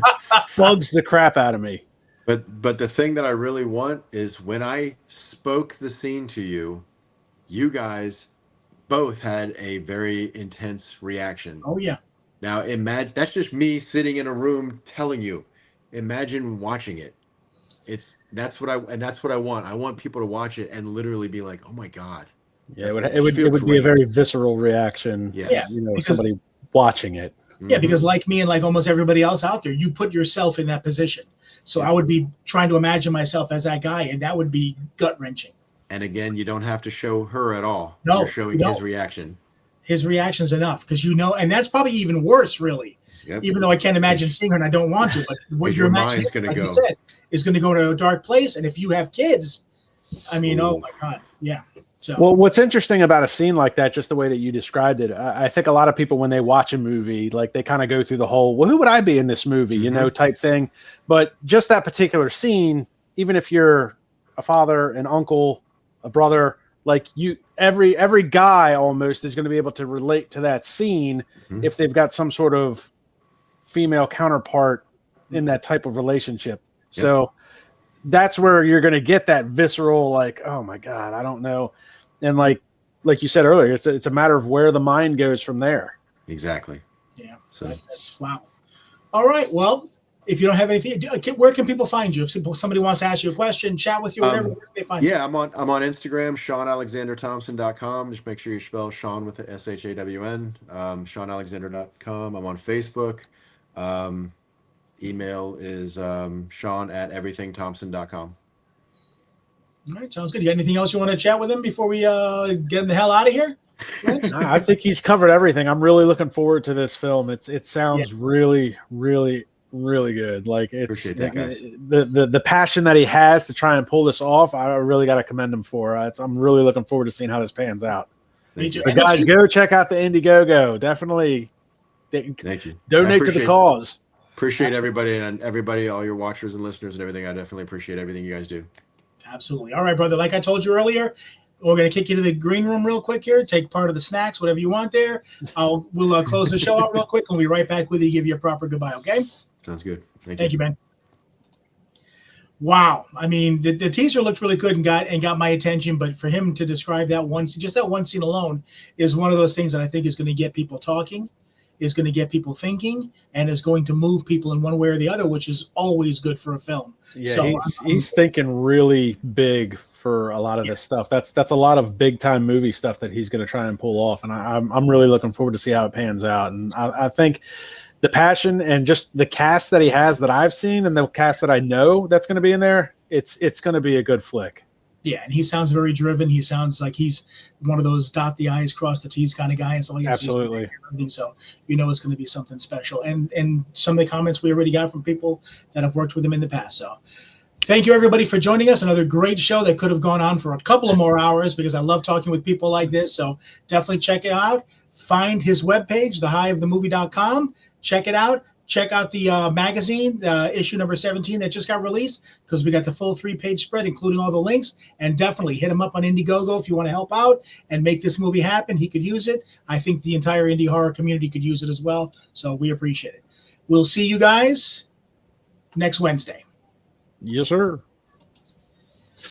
bugs the crap out of me. But the thing that I really want is when I spoke the scene to you, you guys both had a very intense reaction. Oh yeah. Now imagine that's just me sitting in a room telling you. Imagine watching it. That's what I want. I want people to watch it and literally be like, "Oh my god." Yeah, it would be a very visceral reaction. Yeah. Somebody watching it. Yeah, because like me and like almost everybody else out there, you put yourself in that position. So I would be trying to imagine myself as that guy, and that would be gut-wrenching. And again, you don't have to show her at all. No, you're showing his reaction. His reaction's enough, because and that's probably even worse, really. Yep. Even though I can't imagine seeing her and I don't want to, but what your mind's going to go. You said, is going to go to a dark place. And if you have kids, I mean, oh my God. Yeah. So. Well, what's interesting about a scene like that, just the way that you described it, I think a lot of people, when they watch a movie, like they kind of go through the whole, well, who would I be in this movie, type thing. But just that particular scene, even if you're a father, an uncle, a brother, like every guy almost is going to be able to relate to that scene if they've got some sort of female counterpart in that type of relationship. Yep. So that's where you're going to get that visceral, like, oh my God, I don't know. And like you said earlier, it's a matter of where the mind goes from there. Exactly. Yeah. So that's wow. All right. Well, if you don't have anything, where can people find you? If somebody wants to ask you a question, chat with you, whatever, where can they find you? Yeah, I'm on Instagram, ShawnAlexanderThompson.com. Just make sure you spell Shawn with the SHAWN. ShawnAlexander.com. I'm on Facebook. Email is Shawn@everythingthompson.com. All right, sounds good. You got anything else you want to chat with him before we get the hell out of here? I think he's covered everything. I'm really looking forward to this film. It sounds really, really, really good. Like it's the passion that he has to try and pull this off. I really got to commend him for. I'm really looking forward to seeing how this pans out. Thank you. So guys, go check out the Indiegogo. Definitely. Thank you. Donate to the cause. Appreciate everybody, all your watchers and listeners and everything. I definitely appreciate everything you guys do. Absolutely. All right, brother. Like I told you earlier, we're going to kick you to the green room real quick here. Take part of the snacks, whatever you want there. We'll close the show out real quick, and we'll be right back with you. Give you a proper goodbye. Okay. Sounds good. Thank you, Ben. Wow. I mean, the teaser looked really good and got my attention, but for him to describe that one scene, just that one scene alone is one of those things that I think is going to get people talking, is going to get people thinking, and is going to move people in one way or the other, which is always good for a film. Yeah, so he's thinking really big for a lot of this stuff. That's a lot of big time movie stuff that he's going to try and pull off, and I'm really looking forward to see how it pans out. And I think the passion and just the cast that he has that I've seen and the cast that I know that's going to be in there, it's going to be a good flick. Yeah, and he sounds very driven. He sounds like he's one of those dot the I's, cross the T's kind of guy. And so Absolutely. So it's going to be something special. And some of the comments we already got from people that have worked with him in the past. So thank you, everybody, for joining us. Another great show that could have gone on for a couple of more hours because I love talking with people like this. So definitely check it out. Find his webpage, thehivethemovie.com. Check it out. Check out the magazine, issue number 17 that just got released, because we got the full 3-page spread, including all the links. And definitely hit him up on Indiegogo if you want to help out and make this movie happen. He could use it. I think the entire indie horror community could use it as well. So we appreciate it. We'll see you guys next Wednesday. Yes, sir.